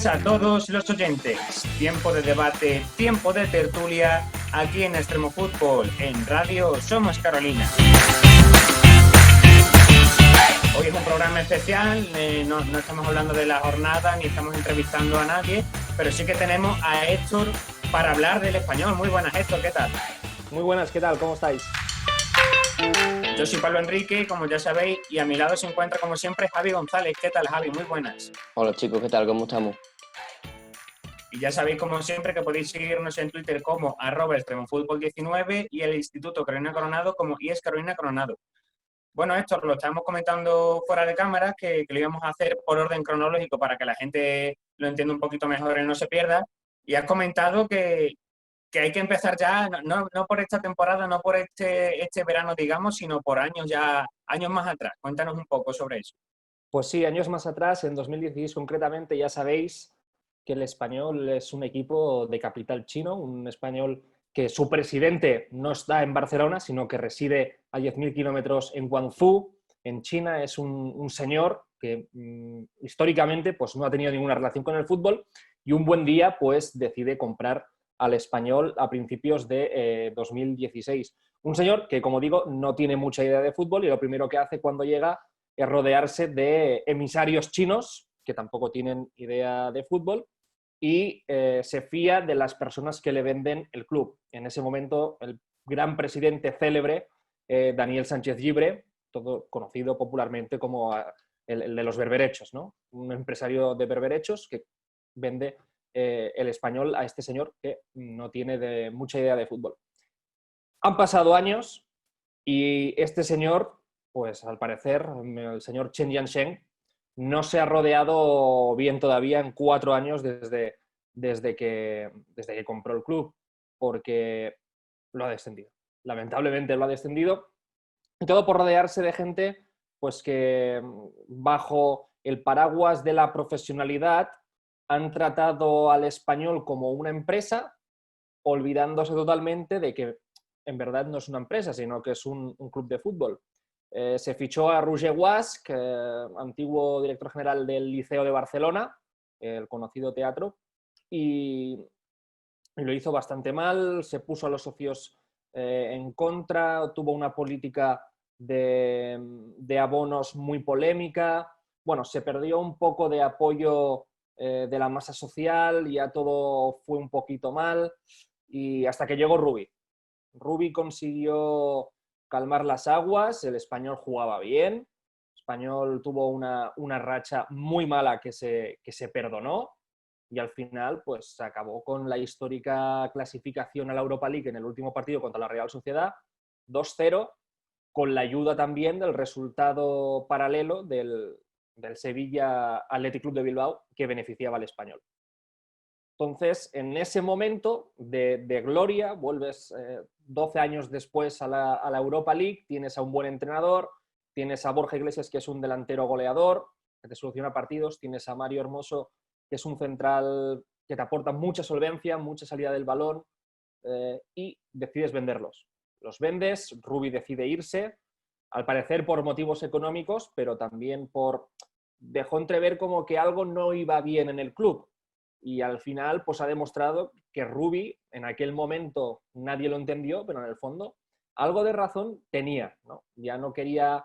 a todos los oyentes. Tiempo de debate, tiempo de tertulia, aquí en Extremo Fútbol, en Radio Somos Carolina. Hoy es un programa especial, no estamos hablando de la jornada ni estamos entrevistando a nadie, pero sí que tenemos a Héctor para hablar del Español. Muy buenas, Héctor, ¿qué tal? Muy buenas, ¿qué tal? ¿Cómo estáis? Yo soy Pablo Enrique, como ya sabéis, y a mi lado se encuentra, como siempre, Javi González. ¿Qué tal, Javi? Muy buenas. Hola chicos, ¿qué tal? ¿Cómo estamos? Y ya sabéis, como siempre, que podéis seguirnos en Twitter como @extremofutbol19 y el Instituto Carolina Coronado como IES Carolina Coronado. Bueno, esto lo estábamos comentando fuera de cámara, que lo íbamos a hacer por orden cronológico para que la gente lo entienda un poquito mejor y no se pierda. Y has comentado que hay que empezar ya, no por esta temporada, no por este verano, digamos, sino por años más atrás. Cuéntanos un poco sobre eso. Pues sí, años más atrás, en 2016 concretamente, ya sabéis que el Español es un equipo de capital chino, un Español que su presidente no está en Barcelona, sino que reside a 10.000 kilómetros en Guangzhou, en China. Es un señor que históricamente pues, no ha tenido ninguna relación con el fútbol y un buen día pues, decide comprar al Español a principios de 2016. Un señor que, como digo, no tiene mucha idea de fútbol y lo primero que hace cuando llega es rodearse de emisarios chinos que tampoco tienen idea de fútbol y se fía de las personas que le venden el club. En ese momento, el gran presidente célebre, Daniel Sánchez Llibre, todo conocido popularmente como el de los berberechos, ¿no? Un empresario de berberechos que vende el Español a este señor que no tiene mucha idea de fútbol. Han pasado años y este señor, pues al parecer, el señor Chen Jiansheng, no se ha rodeado bien todavía en 4 años desde que compró el club, porque lo ha descendido. Lamentablemente lo ha descendido. Y todo por rodearse de gente pues que bajo el paraguas de la profesionalidad han tratado al Español como una empresa, olvidándose totalmente de que en verdad no es una empresa, sino que es un club de fútbol. Se fichó a Roger Guasch, antiguo director general del Liceo de Barcelona, el conocido teatro, y lo hizo bastante mal, se puso a los socios en contra, tuvo una política de abonos muy polémica. Bueno, se perdió un poco de apoyo de la masa social, ya todo fue un poquito mal, y hasta que llegó Rubi. Rubi consiguió calmar las aguas, el Español jugaba bien, el Español tuvo una racha muy mala que se perdonó y al final pues se acabó con la histórica clasificación a la Europa League en el último partido contra la Real Sociedad, 2-0, con la ayuda también del resultado paralelo del Sevilla Athletic Club de Bilbao que beneficiaba al Español. Entonces, en ese momento de gloria, vuelves 12 años después a la Europa League, tienes a un buen entrenador, tienes a Borja Iglesias, que es un delantero goleador, que te soluciona partidos, tienes a Mario Hermoso, que es un central que te aporta mucha solvencia, mucha salida del balón, y decides venderlos. Los vendes, Rubi decide irse, al parecer por motivos económicos, pero también dejó entrever como que algo no iba bien en el club. Y al final pues ha demostrado que Rubi, en aquel momento nadie lo entendió, pero en el fondo algo de razón tenía, ¿no? Ya no quería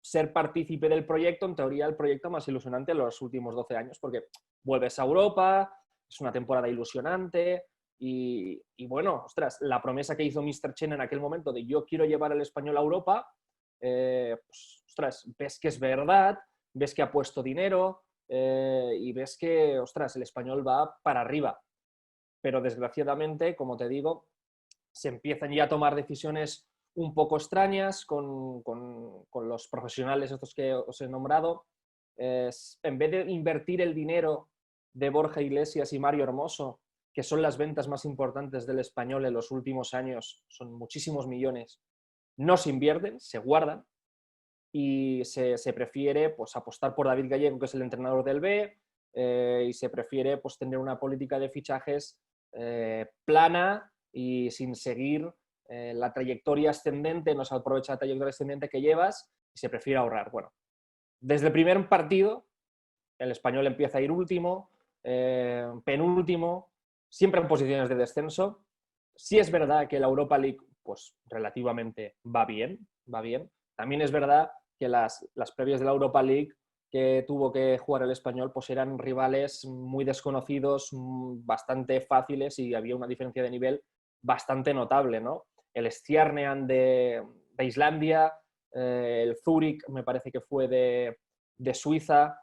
ser partícipe del proyecto, en teoría el proyecto más ilusionante de los últimos 12 años, porque vuelves a Europa, es una temporada ilusionante y bueno, ostras, la promesa que hizo Mr. Chen en aquel momento de yo quiero llevar al Español a Europa, pues, ostras, ves que es verdad, ves que ha puesto dinero, y ves que, ostras, el Español va para arriba. Pero desgraciadamente, como te digo, se empiezan ya a tomar decisiones un poco extrañas con los profesionales estos que os he nombrado. En vez de invertir el dinero de Borja Iglesias y Mario Hermoso, que son las ventas más importantes del Español en los últimos años, son muchísimos millones, no se invierten, se guardan, y se prefiere pues, apostar por David Gallego, que es el entrenador del B, y se prefiere pues, tener una política de fichajes plana y sin seguir la trayectoria ascendente, no se aprovecha la trayectoria ascendente que llevas y se prefiere ahorrar. Bueno, desde el primer partido el Español empieza a ir último, penúltimo, siempre en posiciones de descenso. Sí es verdad que la Europa League, pues relativamente va bien, va bien. También es verdad que las previas de la Europa League que tuvo que jugar el Español, pues eran rivales muy desconocidos, bastante fáciles y había una diferencia de nivel bastante notable, ¿no? El Stjarnan de Islandia, el Zurich me parece que fue de Suiza,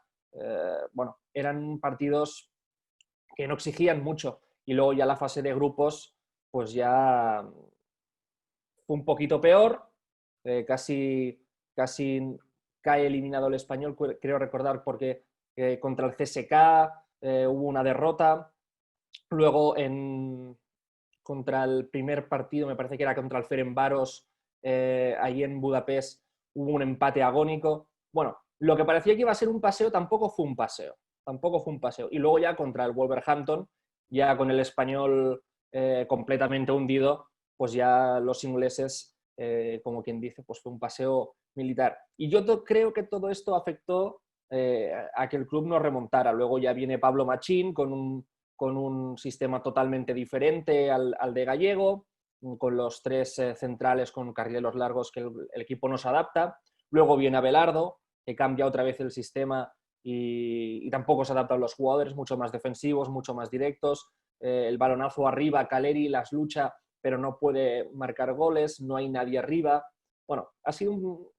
bueno, eran partidos que no exigían mucho y luego ya la fase de grupos pues ya fue un poquito peor, casi, casi cae eliminado el Español, creo recordar, porque contra el CSK hubo una derrota, luego contra el primer partido, me parece que era contra el Ferencváros, allí en Budapest hubo un empate agónico. Bueno, lo que parecía que iba a ser un paseo tampoco fue un paseo, tampoco fue un paseo. Y luego ya contra el Wolverhampton, ya con el Español completamente hundido, pues ya los ingleses, como quien dice, pues fue un paseo militar. Y yo creo que todo esto afectó a que el club no remontara. Luego ya viene Pablo Machín con un sistema totalmente diferente al de Gallego, con los tres centrales con carrileros largos que el equipo no se adapta. Luego viene Abelardo, que cambia otra vez el sistema y tampoco se adaptan los jugadores, mucho más defensivos, mucho más directos. El balonazo arriba, Caleri las lucha, pero no puede marcar goles, no hay nadie arriba. Bueno, ha sido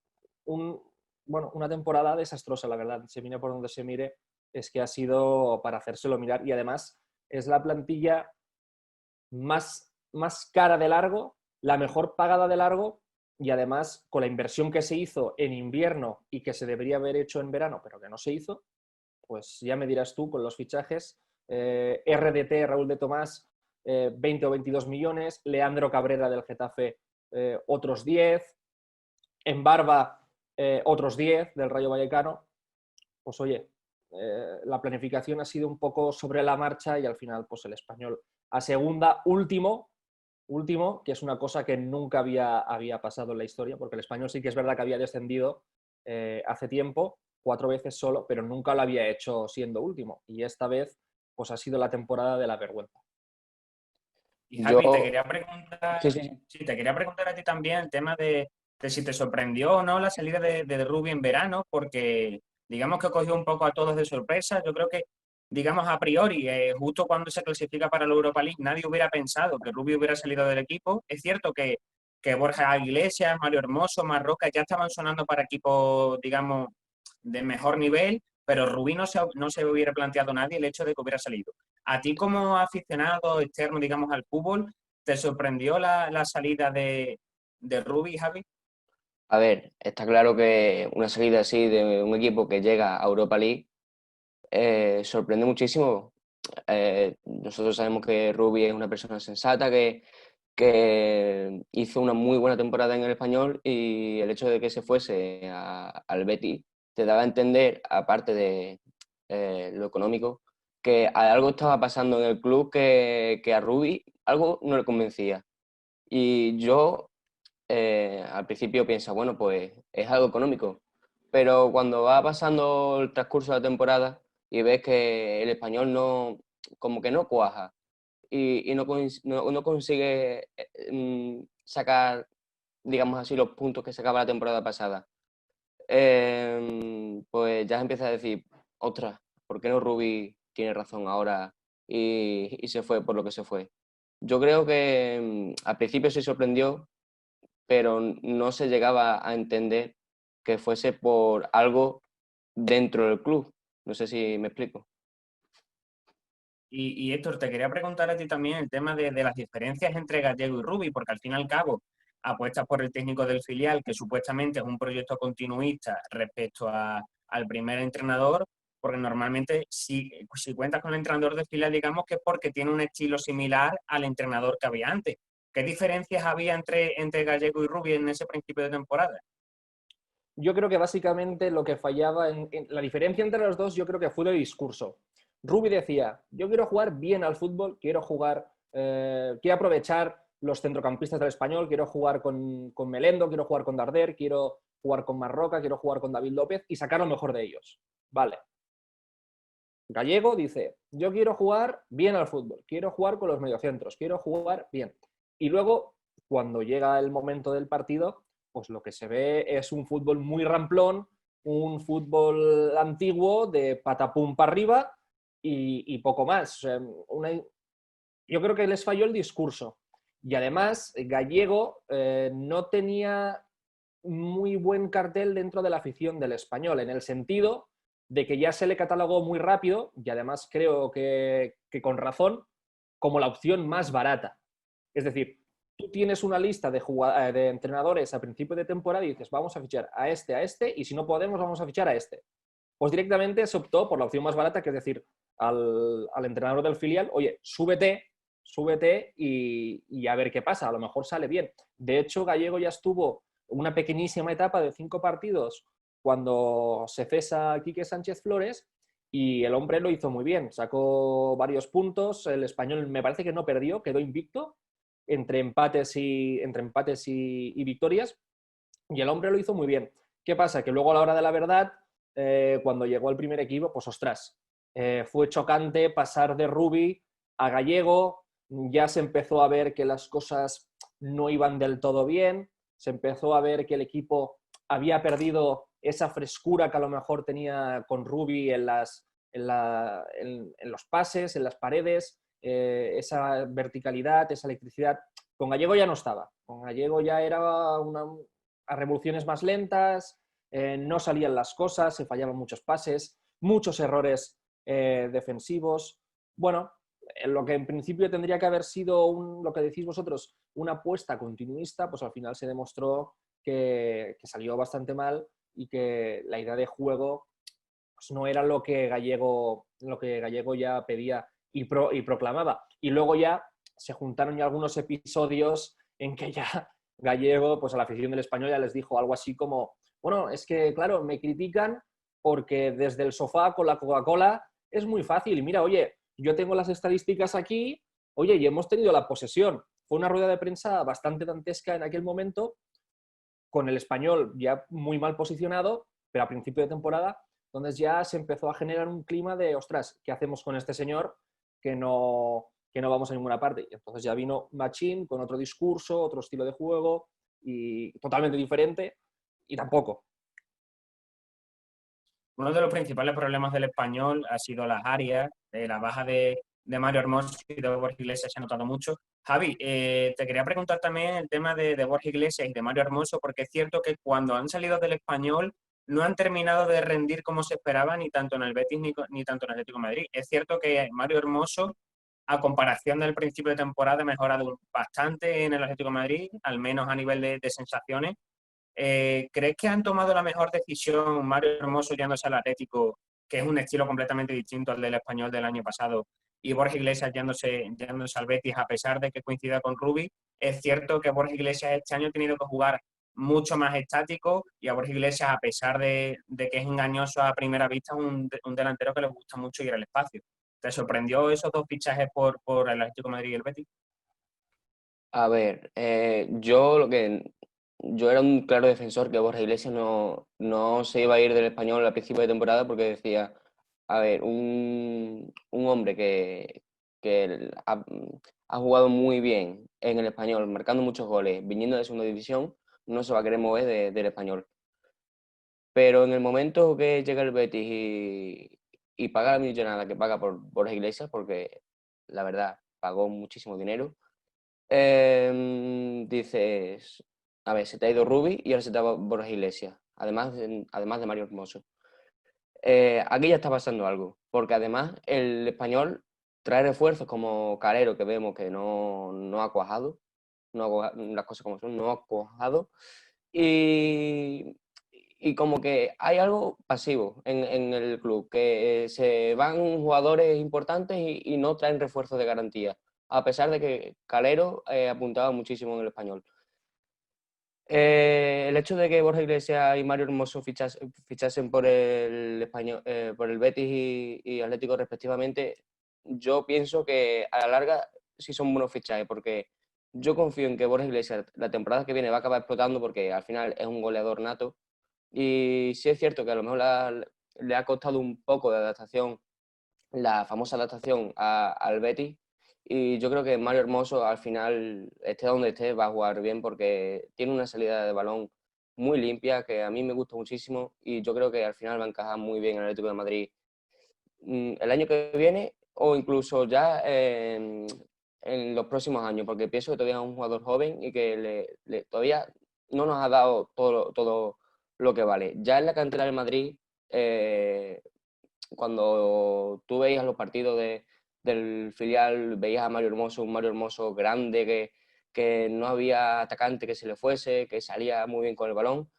una temporada desastrosa, la verdad. Se mire por donde se mire, es que ha sido para hacérselo mirar y además es la plantilla más cara de largo, la mejor pagada de largo y además con la inversión que se hizo en invierno y que se debería haber hecho en verano, pero que no se hizo, pues ya me dirás tú con los fichajes. RDT, Raúl de Tomás, 20 o 22 millones, Leandro Cabrera del Getafe, otros 10, en Barba, otros 10 del Rayo Vallecano. Pues oye, la planificación ha sido un poco sobre la marcha y al final pues el Español a segunda, último, que es una cosa que nunca había pasado en la historia, porque el Español sí que es verdad que había descendido hace tiempo, 4 veces solo, pero nunca lo había hecho siendo último. Y esta vez pues ha sido la temporada de la vergüenza. Y Javi, te Yo, quería preguntar, sí, sí, sí. sí, te quería preguntar a ti también el tema de si te sorprendió o no la salida de Rubio en verano, porque digamos que cogió un poco a todos de sorpresa. Yo creo que, digamos, a priori, justo cuando se clasifica para la Europa League, nadie hubiera pensado que Rubio hubiera salido del equipo. Es cierto que Borja Iglesias, Mario Hermoso, Marroca ya estaban sonando para equipos, digamos, de mejor nivel, pero Rubí no se hubiera planteado nadie el hecho de que hubiera salido. ¿A ti como aficionado externo, digamos, al fútbol, te sorprendió la salida de Rubí, Javi? A ver, está claro que una salida así de un equipo que llega a Europa League sorprende muchísimo. Nosotros sabemos que Rubi es una persona sensata que hizo una muy buena temporada en el Español y el hecho de que se fuese al Betis te daba a entender, aparte de lo económico, que algo estaba pasando en el club que a Rubi algo no le convencía. Y yo al principio pienso, bueno, pues es algo económico, pero cuando va pasando el transcurso de la temporada y ves que el Español no, como que no cuaja y no consigue sacar, digamos así, los puntos que sacaba la temporada pasada, pues ya empieza a decir, ostras, ¿por qué no Rubí tiene razón ahora y se fue por lo que se fue? Yo creo que al principio se sorprendió, pero no se llegaba a entender que fuese por algo dentro del club. No sé si me explico. Y Héctor, te quería preguntar a ti también el tema de las diferencias entre Gallego y Rubí, porque al fin y al cabo apuestas por el técnico del filial, que supuestamente es un proyecto continuista respecto al primer entrenador, porque normalmente si cuentas con el entrenador del filial, digamos que es porque tiene un estilo similar al entrenador que había antes. ¿Qué diferencias había entre Gallego y Rubí en ese principio de temporada? Yo creo que básicamente lo que fallaba, la diferencia entre los dos, yo creo que fue el discurso. Rubi decía, yo quiero jugar bien al fútbol, quiero aprovechar los centrocampistas del Español, quiero jugar con Melendo, quiero jugar con Darder, quiero jugar con Marroca, quiero jugar con David López y sacar lo mejor de ellos. Vale. Gallego dice, yo quiero jugar bien al fútbol, quiero jugar con los mediocentros, quiero jugar bien. Y luego, cuando llega el momento del partido, pues lo que se ve es un fútbol muy ramplón, un fútbol antiguo de patapum para arriba y poco más. O sea, yo creo que les falló el discurso. Y además, Gallego no tenía muy buen cartel dentro de la afición del Español, en el sentido de que ya se le catalogó muy rápido, y además creo que con razón, como la opción más barata. Es decir, tú tienes una lista de entrenadores a principio de temporada y dices, vamos a fichar a este, y si no podemos, vamos a fichar a este. Pues directamente se optó por la opción más barata, que es decir, al entrenador del filial, oye, súbete y a ver qué pasa, a lo mejor sale bien. De hecho, Gallego ya estuvo una pequeñísima etapa de 5 partidos cuando se cesa a Quique Sánchez Flores y el hombre lo hizo muy bien, sacó varios puntos, el Español me parece que no perdió, quedó invicto entre empates y victorias y el hombre lo hizo muy bien. ¿Qué pasa? Que luego a la hora de la verdad, cuando llegó el primer equipo, pues ostras, fue chocante pasar de Rubi a Gallego, ya se empezó a ver que las cosas no iban del todo bien, se empezó a ver que el equipo había perdido esa frescura que a lo mejor tenía con Rubi en los pases, en las paredes, esa verticalidad, esa electricidad. Con Gallego ya no estaba, con Gallego ya era a revoluciones más lentas, no salían las cosas, se fallaban muchos pases, muchos errores defensivos. Bueno, lo que en principio tendría que haber sido, lo que decís vosotros, una apuesta continuista, pues al final se demostró que salió bastante mal y que la idea de juego pues no era lo que Gallego ya pedía y proclamaba. Y luego ya se juntaron ya algunos episodios en que ya Gallego, pues a la afición del Español ya les dijo algo así como, bueno, es que claro, me critican porque desde el sofá con la Coca-Cola es muy fácil. Y mira, oye, yo tengo las estadísticas aquí, oye, y hemos tenido la posesión. Fue una rueda de prensa bastante dantesca en aquel momento, con el Español ya muy mal posicionado, pero a principio de temporada, entonces ya se empezó a generar un clima de, ostras, ¿qué hacemos con este señor que no vamos a ninguna parte? Y entonces ya vino Machín con otro discurso, otro estilo de juego y totalmente diferente y tampoco. Uno de los principales problemas del Español ha sido las áreas, la baja de Mario Hermoso y de Borja Iglesias se ha notado mucho. Javi, te quería preguntar también el tema de Borja Iglesias y de Mario Hermoso, porque es cierto que cuando han salido del Español no han terminado de rendir como se esperaba, ni tanto en el Betis ni tanto en el Atlético de Madrid. Es cierto que Mario Hermoso, a comparación del principio de temporada, ha mejorado bastante en el Atlético de Madrid, al menos a nivel de sensaciones. ¿Crees que han tomado la mejor decisión Mario Hermoso yéndose al Atlético, que es un estilo completamente distinto al del Español del año pasado, y Borja Iglesias yéndose al Betis, a pesar de que coincida con Rubi? Es cierto que Borja Iglesias este año ha tenido que jugar mucho más estático y a Borja Iglesias, a pesar de que es engañoso a primera vista, un delantero que le gusta mucho ir al espacio. ¿Te sorprendió esos dos fichajes por el Atlético de Madrid y el Betis? A ver, yo era un claro defensor que Borja Iglesias no se iba a ir del Español al principio de temporada porque decía, a ver, un hombre que ha jugado muy bien en el Español, marcando muchos goles, viniendo de segunda división, no se va a querer mover del Español. Pero en el momento que llega el Betis y paga la millonada que paga por Borja Iglesias, porque la verdad pagó muchísimo dinero, dices, a ver, se te ha ido Rubi y ahora se te va Borja Iglesias, además de Mario Hermoso. Aquí ya está pasando algo, porque además el Español trae refuerzos como Calero, que vemos que no ha cuajado, las cosas como son, no ha cuajado, y, y como que hay algo pasivo en el club, que se van jugadores importantes y no traen refuerzos de garantía, a pesar de que Calero apuntaba muchísimo en el Español. El hecho de que Borja Iglesias y Mario Hermoso fichasen por el Español, por el Betis y Atlético respectivamente, yo pienso que a la larga sí son buenos fichajes, porque yo confío en que Borja Iglesias la temporada que viene va a acabar explotando, porque al final es un goleador nato. Y sí es cierto que a lo mejor le ha costado un poco de adaptación la famosa adaptación al Betis. Y yo creo que Mario Hermoso al final, esté donde esté, va a jugar bien porque tiene una salida de balón muy limpia que a mí me gusta muchísimo y yo creo que al final va a encajar muy bien en el Atlético de Madrid el año que viene o incluso ya en los próximos años, porque pienso que todavía es un jugador joven y que todavía no nos ha dado todo lo que vale. Ya en la cantera del Madrid, cuando tú veías los partidos del filial, veías a Mario Hermoso, un Mario Hermoso grande, que no había atacante que se le fuese, que salía muy bien con el balón.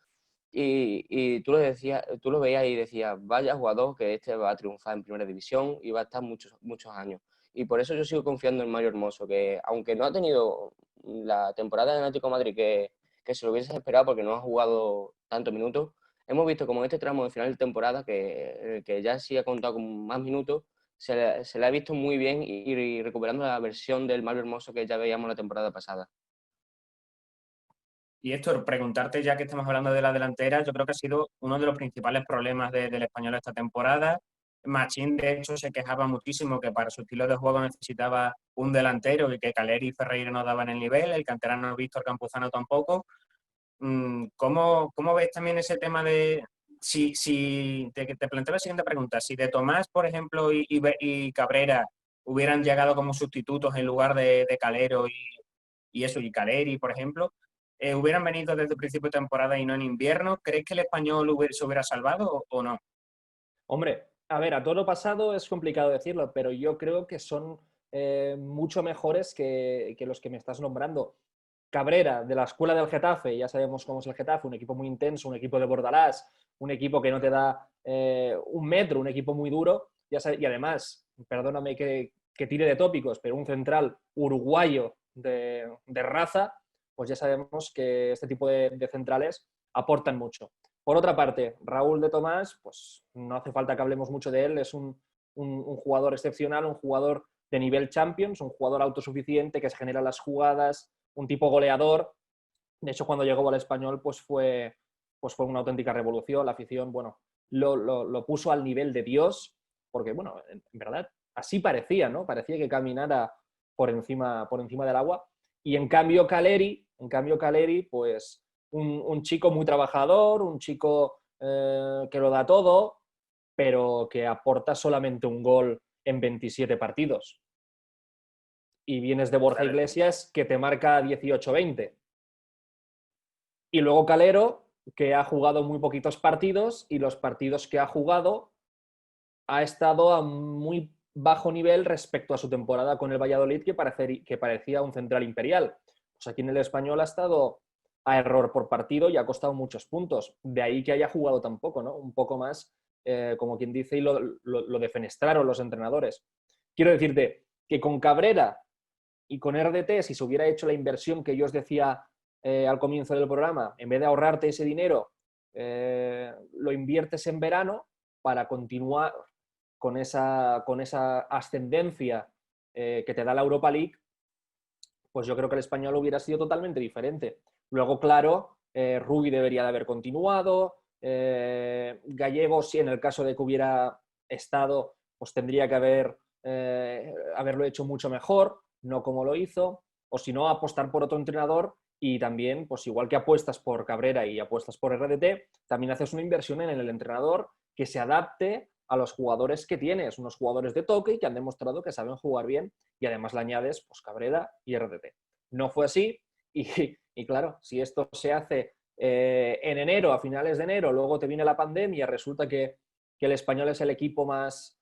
Y tú lo veías y decías, vaya jugador que este va a triunfar en primera división y va a estar muchos años. Y por eso yo sigo confiando en Mario Hermoso, que aunque no ha tenido la temporada en Atlético de Madrid que se lo hubiese esperado porque no ha jugado tantos minutos, hemos visto como en este tramo de final de temporada, que ya sí ha contado con más minutos, se le ha visto muy bien y recuperando la versión del Mario Hermoso que ya veíamos la temporada pasada. Y Héctor, preguntarte, ya que estamos hablando de la delantera, yo creo que ha sido uno de los principales problemas del español esta temporada. Machín, de hecho, se quejaba muchísimo que para su estilo de juego necesitaba un delantero y que Caleri y Ferreira no daban el nivel, el canterano Víctor Campuzano tampoco. ¿Cómo ves también ese tema de, te planteo la siguiente pregunta, si de Tomás, por ejemplo, y Cabrera hubieran llegado como sustitutos en lugar de Calero y eso, y Caleri, por ejemplo, hubieran venido desde el principio de temporada y no en invierno, ¿crees que el español se hubiera salvado o no? Hombre, a ver, a todo lo pasado es complicado decirlo, pero yo creo que son mucho mejores que los que me estás nombrando. Cabrera, de la escuela del Getafe, ya sabemos cómo es el Getafe, un equipo muy intenso, un equipo de Bordalás, un equipo que no te da un metro, un equipo muy duro, y además, perdóname que tire de tópicos, pero un central uruguayo de raza, pues ya sabemos que este tipo de centrales aportan mucho. Por otra parte, Raúl de Tomás, pues no hace falta que hablemos mucho de él, es un jugador excepcional, un jugador de nivel Champions, un jugador autosuficiente que se genera las jugadas, un tipo goleador. De hecho, cuando llegó al Español, pues fue una auténtica revolución. La afición, bueno, lo puso al nivel de Dios, porque, bueno, en verdad, así parecía, ¿no? Parecía que caminara por encima del agua. Y en cambio, Caleri, pues un chico muy trabajador, un chico que lo da todo, pero que aporta solamente un gol en 27 partidos. Y vienes de Borja Iglesias, que te marca 18-20. Y luego Calero, que ha jugado muy poquitos partidos y los partidos que ha jugado ha estado a muy bajo nivel respecto a su temporada con el Valladolid, que parecía un central imperial. Pues aquí en el Español ha estado a error por partido y ha costado muchos puntos. De ahí que haya jugado tan poco, ¿no? Un poco más, como quien dice, y lo defenestraron los entrenadores. Quiero decirte que con Cabrera y con RDT, si se hubiera hecho la inversión que yo os decía al comienzo del programa, en vez de ahorrarte ese dinero, lo inviertes en verano para continuar con esa ascendencia que te da la Europa League, pues yo creo que el español hubiera sido totalmente diferente. Luego, claro, Rubi debería de haber continuado, Gallegos, si en el caso de que hubiera estado, pues tendría que haberlo hecho mucho mejor, no como lo hizo, o si no, apostar por otro entrenador y también, pues igual que apuestas por Cabrera y apuestas por RDT, también haces una inversión en el entrenador que se adapte a los jugadores que tienes, unos jugadores de toque y que han demostrado que saben jugar bien y además le añades pues, Cabrera y RDT. No fue así y claro, si esto se hace en enero, a finales de enero, luego te viene la pandemia, resulta que el español es el equipo más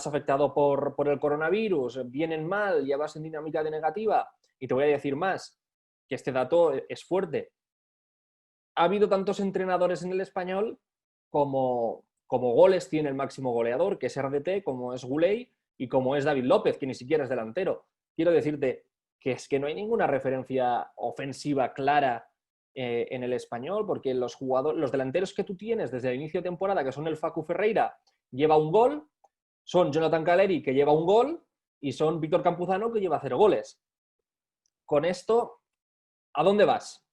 afectado por el coronavirus, vienen mal, ya vas en dinámica de negativa y te voy a decir más, que este dato es fuerte. Ha habido tantos entrenadores en el español como goles tiene el máximo goleador, que es RDT, como es Guley y como es David López, que ni siquiera es delantero. Quiero decirte que es que no hay ninguna referencia ofensiva clara en el español, porque los delanteros que tú tienes desde el inicio de temporada, que son el Facu Ferreira, lleva un gol, son Jonathan Caleri, que lleva un gol, y son Víctor Campuzano, que lleva 0 goles. Con esto, ¿a dónde vas?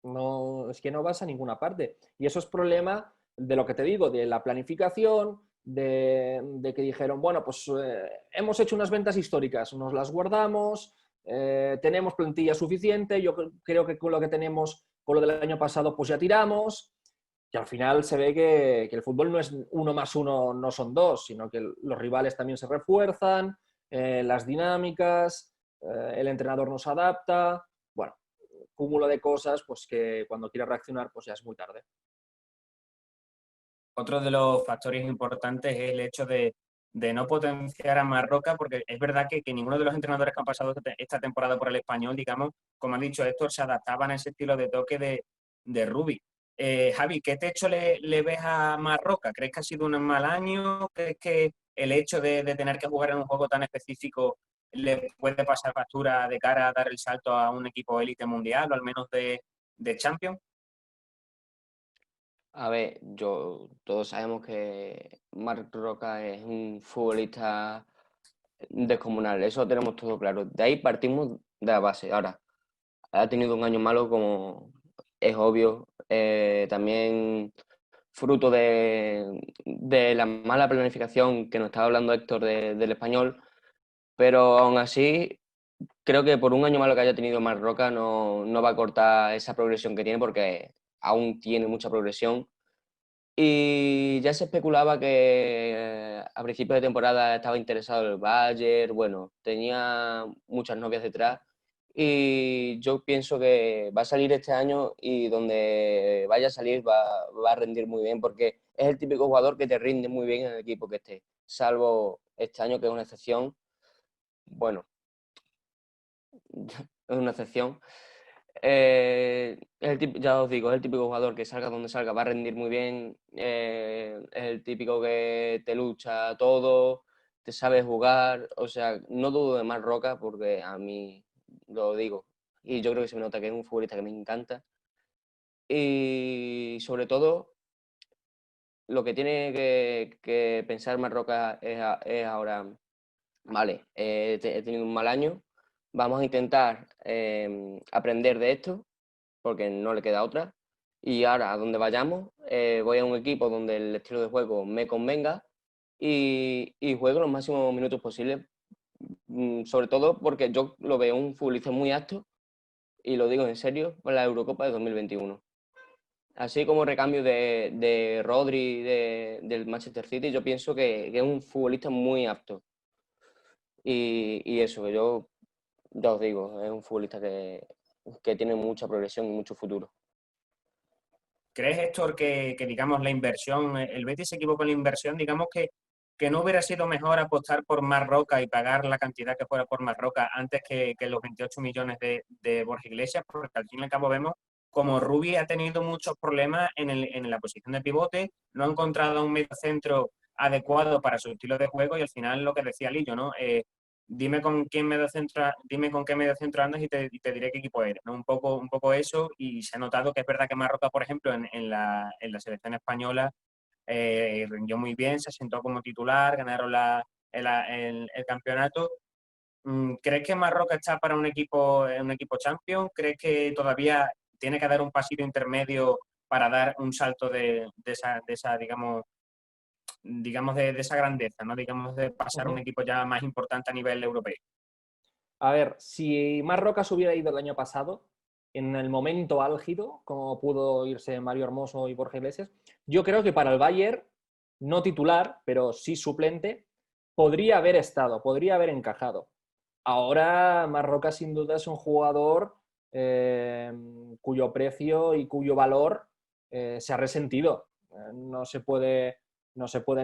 No, es que no vas a ninguna parte. Y eso es problema de lo que te digo, de la planificación, de que dijeron, bueno, pues hemos hecho unas ventas históricas, nos las guardamos, tenemos plantilla suficiente, yo creo que con lo que tenemos, con lo del año pasado, pues ya tiramos. Y al final se ve que el fútbol no es 1 más 1, no son 2, sino que los rivales también se refuerzan, las dinámicas, el entrenador nos adapta. Bueno, cúmulo de cosas pues que cuando quieras reaccionar pues ya es muy tarde. Otro de los factores importantes es el hecho de no potenciar a Marroca, porque es verdad que ninguno de los entrenadores que han pasado esta temporada por el Español, digamos, como ha dicho Héctor, se adaptaban a ese estilo de toque de Rubi. Javi, ¿qué techo le ves a Marroca? ¿Crees que ha sido un mal año? ¿Crees que el hecho de tener que jugar en un juego tan específico le puede pasar factura de cara a dar el salto a un equipo élite mundial o al menos de Champions? A ver, todos sabemos que Marc Roca es un futbolista descomunal, eso lo tenemos todo claro. De ahí partimos de la base. Ahora, ha tenido un año malo, como es obvio, también fruto de la mala planificación que nos estaba hablando Héctor del Español, pero aún así creo que por un año malo que haya tenido Marc Roca no va a cortar esa progresión que tiene, porque aún tiene mucha progresión. Y ya se especulaba que a principios de temporada estaba interesado en el Bayern, bueno, tenía muchas novias detrás y yo pienso que va a salir este año y donde vaya a salir va a rendir muy bien, porque es el típico jugador que te rinde muy bien en el equipo que esté, salvo este año que es una excepción. Bueno, es una excepción. Ya os digo, es el típico jugador que salga donde salga, va a rendir muy bien. Es el típico que te lucha todo, te sabe jugar. O sea, no dudo de Marc Roca porque a mí lo digo. Y yo creo que se me nota que es un futbolista que me encanta. Y sobre todo, lo que tiene que pensar Marc Roca es ahora, vale, he tenido un mal año, vamos a intentar aprender de esto porque no le queda otra. Y ahora, a donde vayamos, voy a un equipo donde el estilo de juego me convenga y juego los máximos minutos posibles. Sobre todo porque yo lo veo un futbolista muy apto, y lo digo en serio, para la Eurocopa de 2021. Así como recambio de Rodri del Manchester City, yo pienso que es un futbolista muy apto. Y eso, que yo ya os digo, es un futbolista que tiene mucha progresión y mucho futuro. ¿Crees, Héctor, que digamos la inversión, el Betis se equivocó en la inversión, digamos que no hubiera sido mejor apostar por Marc Roca y pagar la cantidad que fuera por Marc Roca antes que los 28 millones de Borja Iglesias? Porque al fin y al cabo vemos como Rubi ha tenido muchos problemas en la posición de pivote, no ha encontrado un mediocentro adecuado para su estilo de juego y al final lo que decía Lillo, ¿no? Dime con dime con qué mediocentro andas y te diré qué equipo eres, ¿no? Un poco eso, y se ha notado que es verdad que Marroca, por ejemplo, en la selección española rindió muy bien, se asentó como titular, ganaron el campeonato. ¿Crees que Marroca está para un equipo champion? ¿Crees que todavía tiene que dar un pasito intermedio para dar un salto de esa digamos de esa grandeza, ¿no? Digamos de pasar a un equipo ya más importante a nivel europeo? A ver, si Marc Roca se hubiera ido el año pasado, en el momento álgido, como pudo irse Mario Hermoso y Borja Iglesias, yo creo que para el Bayern, no titular, pero sí suplente, podría haber estado, podría haber encajado. Ahora Marc Roca sin duda es un jugador cuyo precio y cuyo valor se ha resentido. No se puede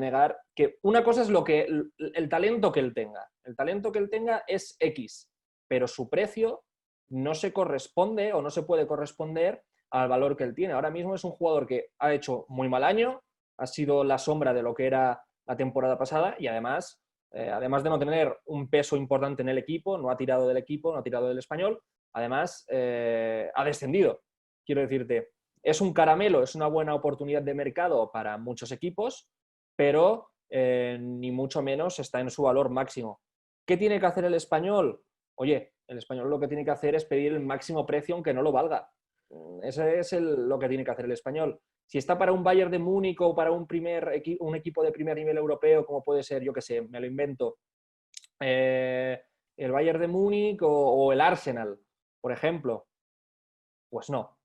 negar que una cosa es el talento que él tenga. El talento que él tenga es X, pero su precio no se corresponde o no se puede corresponder al valor que él tiene. Ahora mismo es un jugador que ha hecho muy mal año, ha sido la sombra de lo que era la temporada pasada y además de no tener un peso importante en el equipo, no ha tirado del equipo, no ha tirado del Español, además ha descendido. Quiero decirte, es un caramelo, es una buena oportunidad de mercado para muchos equipos, pero ni mucho menos está en su valor máximo. ¿Qué tiene que hacer el Español? Oye, el Español lo que tiene que hacer es pedir el máximo precio aunque no lo valga. Eso es lo que tiene que hacer el Español. Si está para un Bayern de Múnich o para un equipo de primer nivel europeo, como puede ser, yo qué sé, me lo invento, el Bayern de Múnich o el Arsenal, por ejemplo, pues no.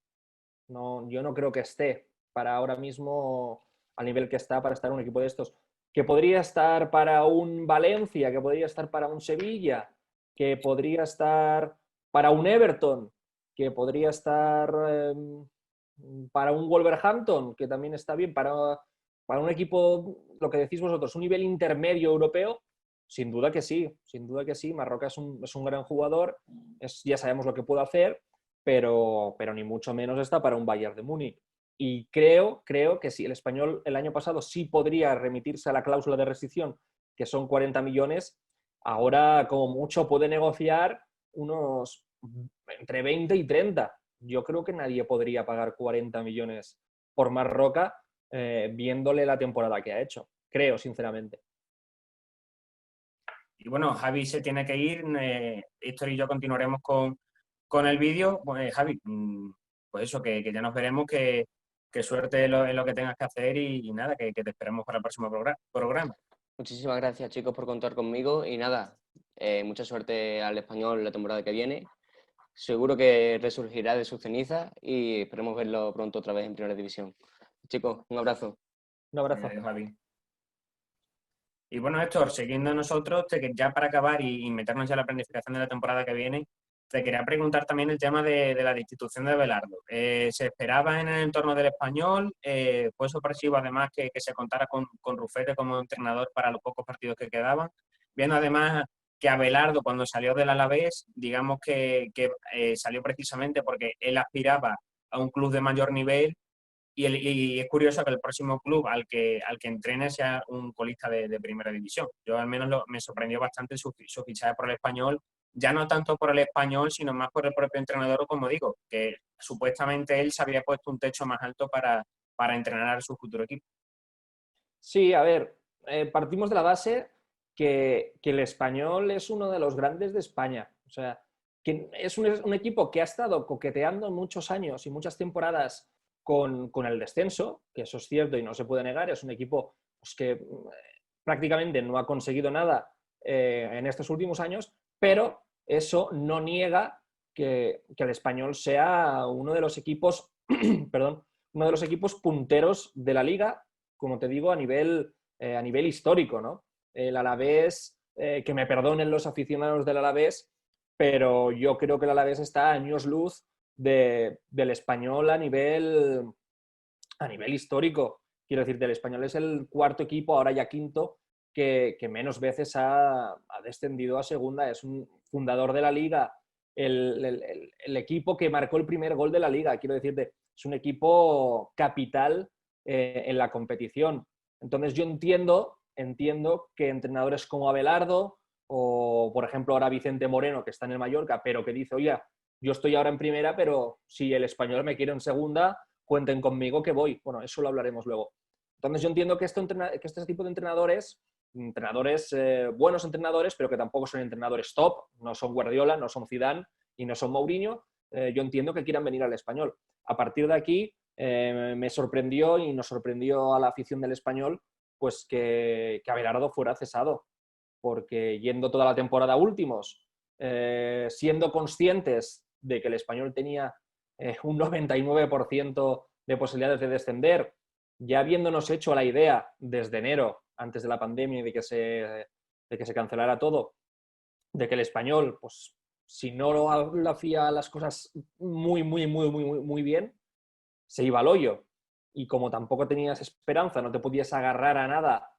Yo no creo que esté para ahora mismo al nivel que está para estar un equipo de estos. Que podría estar para un Valencia, que podría estar para un Sevilla, que podría estar para un Everton, que podría estar para un Wolverhampton, que también está bien, para un equipo, lo que decís vosotros, un nivel intermedio europeo, sin duda que sí, sin duda que sí. Marroca es un gran jugador, ya sabemos lo que puede hacer, pero ni mucho menos está para un Bayern de Múnich. Y creo que sí, el Español el año pasado sí podría remitirse a la cláusula de rescisión, que son 40 millones, ahora como mucho puede negociar unos entre 20 y 30. Yo creo que nadie podría pagar 40 millones por Marroca viéndole la temporada que ha hecho. Creo, sinceramente. Y bueno, Javi se tiene que ir. Héctor y yo continuaremos con el vídeo. Pues, Javi, pues eso, que ya nos veremos, que suerte en lo que tengas que hacer y nada, que te esperemos para el próximo programa. Muchísimas gracias, chicos, por contar conmigo y nada, mucha suerte al Español la temporada que viene. Seguro que resurgirá de sus cenizas y esperemos verlo pronto otra vez en Primera División. Chicos, un abrazo. Un abrazo. Adiós, Javi. Y bueno, Héctor, siguiendo nosotros, ya para acabar y meternos ya en la planificación de la temporada que viene, te quería preguntar también el tema de la destitución de Abelardo. ¿Se esperaba en el entorno del Español? ¿Fue sorpresivo además que se contara con Rufete como entrenador para los pocos partidos que quedaban? Viendo además que Abelardo, cuando salió del Alavés, digamos que salió precisamente porque él aspiraba a un club de mayor nivel. Y es curioso que el próximo club al que entrene sea un colista de primera división. Yo al menos me sorprendió bastante su fichaje por el Español, ya no tanto por el Español, sino más por el propio entrenador, como digo, que supuestamente él se había puesto un techo más alto para entrenar a su futuro equipo. Sí, a ver, partimos de la base que el Español es uno de los grandes de España. O sea, que es un equipo que ha estado coqueteando muchos años y muchas temporadas con el descenso, que eso es cierto y no se puede negar. Es un equipo pues, que prácticamente no ha conseguido nada en estos últimos años, pero eso no niega que el Español sea uno de los equipos, perdón, uno de los equipos punteros de la liga, como te digo, a nivel histórico, ¿no? El Alavés, que me perdonen los aficionados del Alavés, pero yo creo que el Alavés está a años luz del Español a nivel histórico. Quiero decir, el Español es el cuarto equipo, ahora ya quinto, que menos veces ha descendido a segunda. Es un fundador de la liga, el equipo que marcó el primer gol de la liga. Quiero decirte, es un equipo capital en la competición. Entonces yo entiendo que entrenadores como Abelardo o, por ejemplo, ahora Vicente Moreno, que está en el Mallorca, pero que dice, oye, yo estoy ahora en primera, pero si el Español me quiere en segunda, cuenten conmigo que voy. Bueno, eso lo hablaremos luego. Entonces yo entiendo que este tipo de entrenadores, buenos entrenadores, pero que tampoco son entrenadores top, no son Guardiola, no son Zidane y no son Mourinho, yo entiendo que quieran venir al Español. A partir de aquí me sorprendió y nos sorprendió a la afición del Español pues que Abelardo fuera cesado, porque yendo toda la temporada últimos, siendo conscientes de que el Español tenía un 99% de posibilidades de descender, ya habiéndonos hecho la idea desde enero, antes de la pandemia y de que se cancelara todo, de que el Español, pues si no lo hacía las cosas muy bien, se iba al hoyo. Y como tampoco tenías esperanza, no te podías agarrar a nada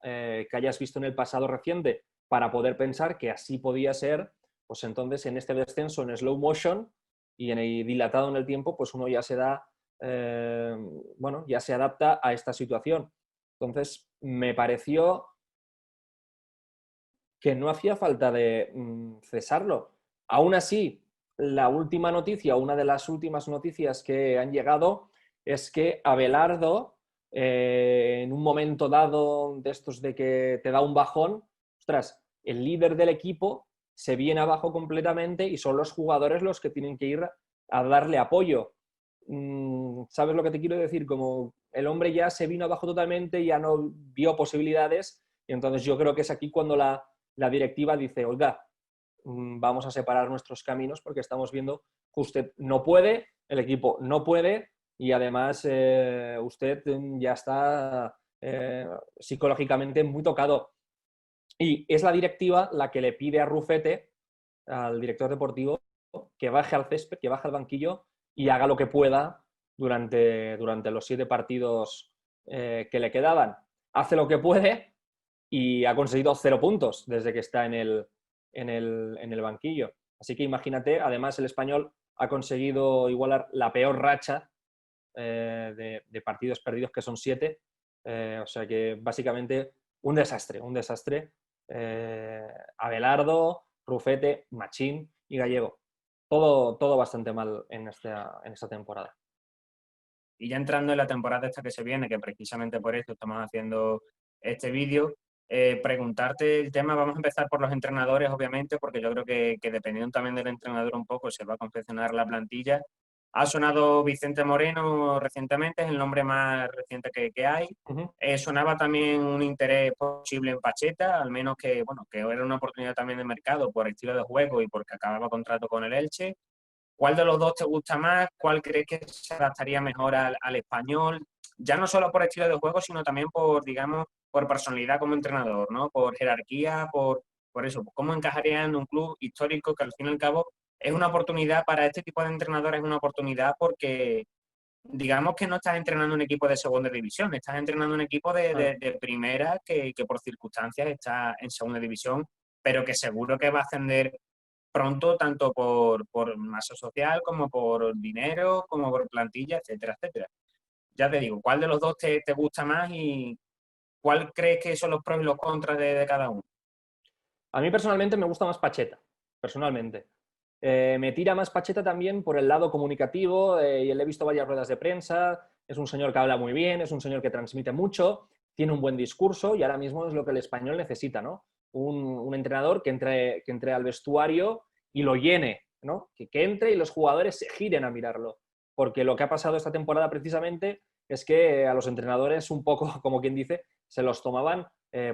que hayas visto en el pasado reciente para poder pensar que así podía ser, pues entonces en este descenso en slow motion y dilatado en el tiempo, pues uno ya se da, ya se adapta a esta situación. Entonces me pareció que no hacía falta de cesarlo. Aún así, la última noticia, una de las últimas noticias que han llegado es que Abelardo, en un momento dado de estos de que te da un bajón, ostras, el líder del equipo se viene abajo completamente y son los jugadores los que tienen que ir a darle apoyo. ¿sabes lo que te quiero decir? Como el hombre ya se vino abajo totalmente, ya no vio posibilidades, y entonces yo creo que es aquí cuando la directiva dice, oiga, vamos a separar nuestros caminos porque estamos viendo que usted no puede, el equipo no puede, y además usted ya está psicológicamente muy tocado. Y es la directiva la que le pide a Rufete, al director deportivo, que baje al césped, que baje al banquillo y haga lo que pueda durante los 7 partidos que le quedaban. Hace lo que puede y ha conseguido 0 puntos desde que está en el banquillo. Así que imagínate, además el Español ha conseguido igualar la peor racha de partidos perdidos, que son 7. O sea que básicamente un desastre, un desastre. Abelardo, Rufete, Machín y Gallego. Todo bastante mal en esta temporada. Y ya entrando en la temporada esta que se viene, que precisamente por eso estamos haciendo este vídeo, preguntarte el tema, vamos a empezar por los entrenadores, obviamente, porque yo creo que dependiendo también del entrenador un poco se va a confeccionar la plantilla. Ha sonado Vicente Moreno recientemente, es el nombre más reciente que hay. Uh-huh. Sonaba también un interés posible en Pacheta, al menos que, bueno, que era una oportunidad también de mercado por estilo de juego y porque acababa contrato con el Elche. ¿Cuál de los dos te gusta más? ¿Cuál crees que se adaptaría mejor al español? Ya no solo por estilo de juego, sino también por, digamos, por personalidad como entrenador, ¿no? Por jerarquía, por eso. ¿Cómo encajaría en un club histórico que al fin y al cabo es una oportunidad para este tipo de entrenadores? Es una oportunidad porque, digamos que no estás entrenando un equipo de segunda división, estás entrenando un equipo de primera que por circunstancias está en segunda división, pero que seguro que va a ascender pronto, tanto por masa social como por dinero, como por plantilla, etcétera, etcétera. Ya te digo, ¿cuál de los dos te gusta más y cuál crees que son los pros y los contras de cada uno? A mí personalmente me gusta más Pacheta, personalmente. Me tira más Pacheta también por el lado comunicativo, y le he visto varias ruedas de prensa, es un señor que habla muy bien, es un señor que transmite mucho, tiene un buen discurso y ahora mismo es lo que el español necesita, ¿no? Un entrenador que entre al vestuario y lo llene, ¿no? Que entre y los jugadores se giren a mirarlo. Porque lo que ha pasado esta temporada precisamente es que a los entrenadores un poco, como quien dice, se los tomaban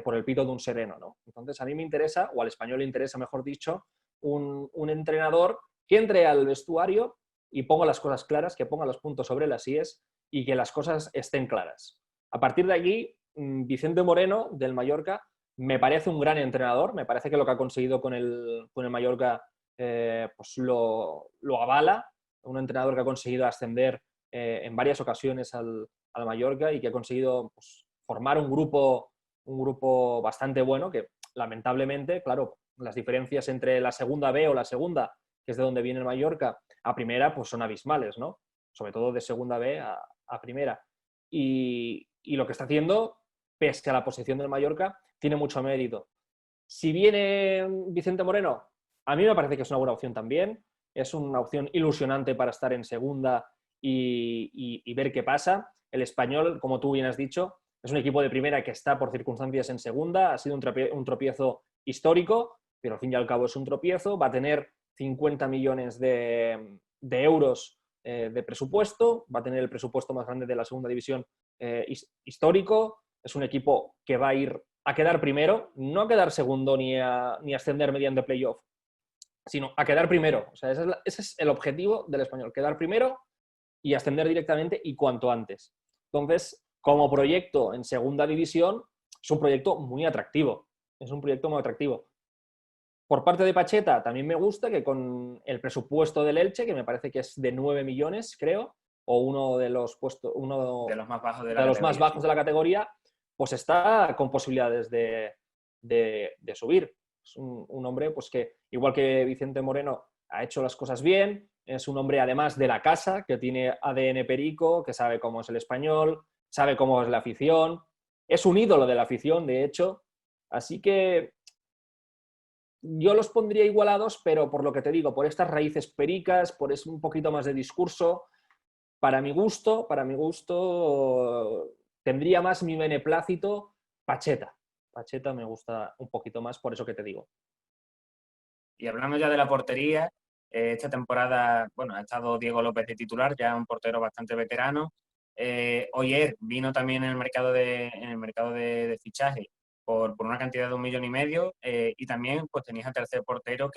por el pito de un sereno, ¿no? Entonces a mí me interesa, o al español le interesa, mejor dicho, un entrenador que entre al vestuario y ponga las cosas claras, que ponga los puntos sobre las IES y que las cosas estén claras. A partir de aquí, Vicente Moreno, del Mallorca, me parece un gran entrenador, me parece que lo que ha conseguido con el Mallorca pues lo avala, un entrenador que ha conseguido ascender en varias ocasiones al Mallorca y que ha conseguido pues, formar un grupo bastante bueno que lamentablemente, claro, las diferencias entre la segunda B o la segunda, que es de donde viene el Mallorca, a primera, pues son abismales, ¿no? Sobre todo de segunda B a primera. Y lo que está haciendo, pese a la posición del Mallorca, tiene mucho mérito. Si viene Vicente Moreno, a mí me parece que es una buena opción también. Es una opción ilusionante para estar en segunda y ver qué pasa. El Español, como tú bien has dicho, es un equipo de primera que está por circunstancias en segunda. Ha sido un tropiezo histórico, pero al fin y al cabo es un tropiezo. Va a tener 50 millones de euros de presupuesto. Va a tener el presupuesto más grande de la segunda división histórico. Es un equipo que va a ir a quedar primero, no a quedar segundo ni a ascender mediante playoff, sino a quedar primero. O sea, ese es el objetivo del español, quedar primero y ascender directamente y cuanto antes. Entonces, como proyecto en segunda división, es un proyecto muy atractivo. Es un proyecto muy atractivo. Por parte de Pacheta, también me gusta que con el presupuesto del Elche, que me parece que es de 9 millones, creo, o uno de los más bajos de los más bajos de la categoría, pues está con posibilidades de subir. Es un hombre pues que, igual que Vicente Moreno, ha hecho las cosas bien, es un hombre además de la casa, que tiene ADN perico, que sabe cómo es el español, sabe cómo es la afición, es un ídolo de la afición, de hecho, así que yo los pondría igualados, pero por lo que te digo, por estas raíces pericas, por un poquito más de discurso, para mi gusto, tendría más mi beneplácito Pacheta. Pacheta me gusta un poquito más, por eso que te digo. Y hablando ya de la portería, Esta temporada, bueno, ha estado Diego López de titular, ya un portero bastante veterano. Oyer vino también en el mercado de fichaje por una cantidad de 1,5 millones, y también pues tenéis al tercer portero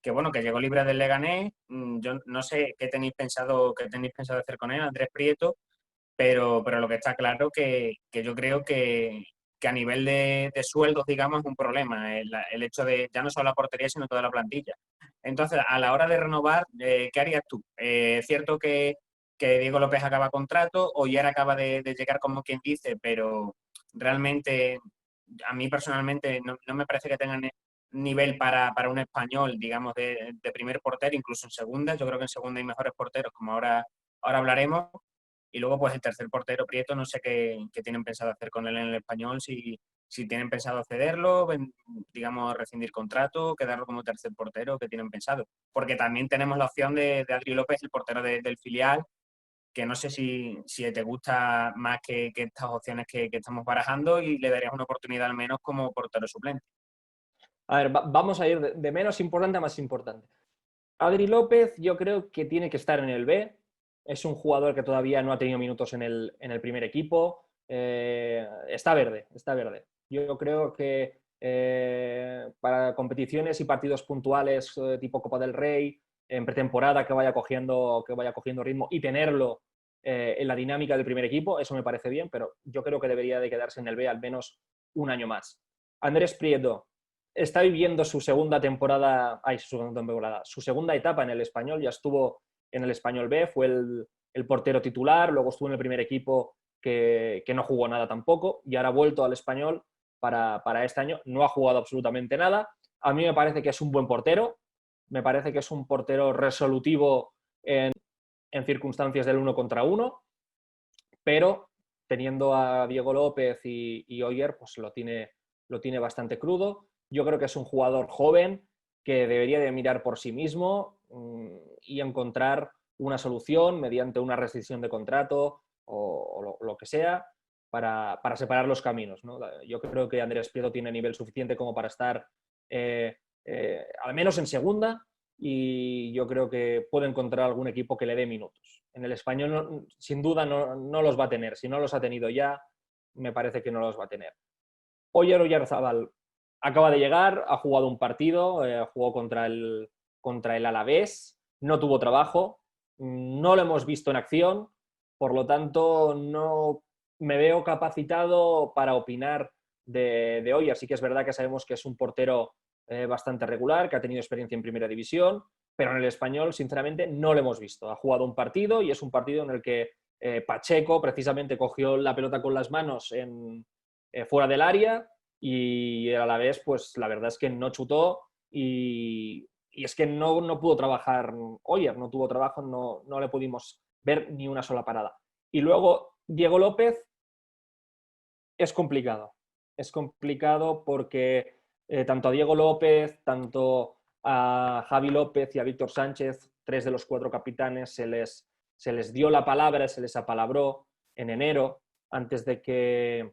bueno, que llegó libre del Leganés. Yo no sé qué tenéis pensado hacer con él, Andrés Prieto, pero lo que está claro que yo creo que a nivel de sueldos, digamos, es un problema el hecho de ya no solo la portería, sino toda la plantilla. Entonces, a la hora de renovar, ¿qué harías tú? Es cierto que Diego López acaba contrato, o ya acaba de llegar, como quien dice, pero realmente a mí personalmente no me parece que tengan nivel para un español, digamos, de primer portero, incluso en segunda. Yo creo que en segunda hay mejores porteros, como ahora hablaremos. Y luego, pues el tercer portero, Prieto, no sé qué tienen pensado hacer con él en el Español, si tienen pensado cederlo, digamos, rescindir contrato, quedarlo como tercer portero, qué tienen pensado. Porque también tenemos la opción de Adri López, el portero del filial, que no sé si te gusta más que estas opciones que estamos barajando, y le darías una oportunidad al menos como portero suplente. A ver, vamos a ir de menos importante a más importante. Adri López yo creo que tiene que estar en el B. Es un jugador que todavía no ha tenido minutos en el primer equipo. Está verde, está verde. Yo creo que para competiciones y partidos puntuales tipo Copa del Rey, en pretemporada, que vaya cogiendo ritmo y tenerlo en la dinámica del primer equipo, eso me parece bien, pero yo creo que debería de quedarse en el B al menos un año más. Andrés Prieto está viviendo su segunda temporada, su segunda etapa en el Español. Ya estuvo en el Español B, fue el portero titular, luego estuvo en el primer equipo que no jugó nada tampoco, y ahora ha vuelto al Español para este año. No ha jugado absolutamente nada. A mí me parece que es un buen portero, me parece que es un portero resolutivo en circunstancias del 1 contra 1, pero teniendo a Diego López y Oyer, pues lo tiene bastante crudo. Yo creo que es un jugador joven que debería de mirar por sí mismo y encontrar una solución mediante una rescisión de contrato o lo que sea para separar los caminos, ¿no? Yo creo que Andrés Prieto tiene nivel suficiente como para estar al menos en segunda, y yo creo que puede encontrar algún equipo que le dé minutos. En el Español, sin duda, no los va a tener. Si no los ha tenido ya, me parece que no los va a tener. Oyer Oyarzabal acaba de llegar, ha jugado un partido, jugó contra el Alavés, no tuvo trabajo, no lo hemos visto en acción, por lo tanto no me veo capacitado para opinar de Oyer. Sí que es verdad que sabemos que es un portero bastante regular, que ha tenido experiencia en primera división, pero en el Español, sinceramente, no lo hemos visto. Ha jugado un partido y es un partido en el que Pacheco precisamente cogió la pelota con las manos fuera del área, y a la vez, pues la verdad es que no chutó, y es que no pudo trabajar Oyer, no tuvo trabajo, no le pudimos ver ni una sola parada. Y luego Diego López es complicado porque tanto a Diego López, tanto a Javi López y a Víctor Sánchez, 3 de los 4 capitanes, se les dio la palabra, se les apalabró en enero, antes de que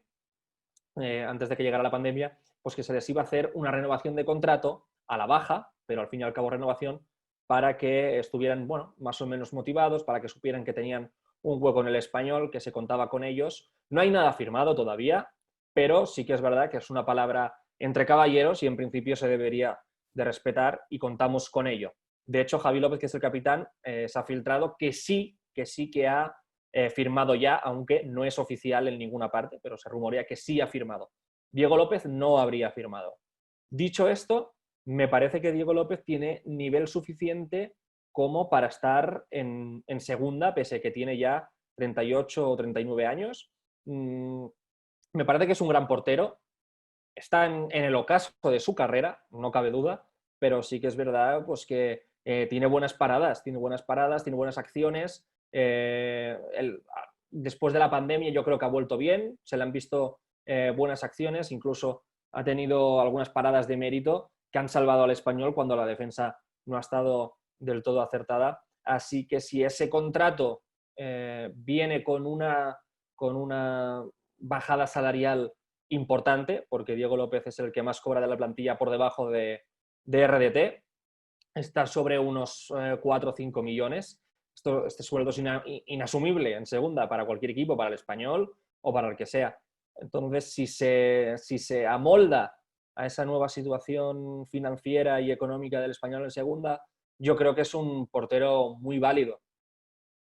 llegara la pandemia, pues que se les iba a hacer una renovación de contrato a la baja, pero al fin y al cabo renovación, para que estuvieran, bueno, más o menos motivados, para que supieran que tenían un hueco en el Español, que se contaba con ellos. No hay nada firmado todavía, pero sí que es verdad que es una palabra entre caballeros y en principio se debería de respetar, y contamos con ello. De hecho, Javi López, que es el capitán, se ha filtrado que sí que ha firmado ya, aunque no es oficial en ninguna parte, pero se rumorea que sí ha firmado. Diego López no habría firmado. Dicho esto, me parece que Diego López tiene nivel suficiente como para estar en segunda, pese a que tiene ya 38 o 39 años. Me parece que es un gran portero. Está en el ocaso de su carrera, no cabe duda, pero sí que es verdad pues, que tiene buenas paradas, tiene buenas acciones. Después de la pandemia yo creo que ha vuelto bien, se le han visto buenas acciones, incluso ha tenido algunas paradas de mérito que han salvado al Español cuando la defensa no ha estado del todo acertada. Así que si ese contrato viene con una bajada salarial importante, porque Diego López es el que más cobra de la plantilla por debajo de RDT, estar sobre unos 4 o 5 millones. Este sueldo es inasumible en segunda para cualquier equipo, para el Español o para el que sea. Entonces, si se amolda a esa nueva situación financiera y económica del Español en segunda, yo creo que es un portero muy válido.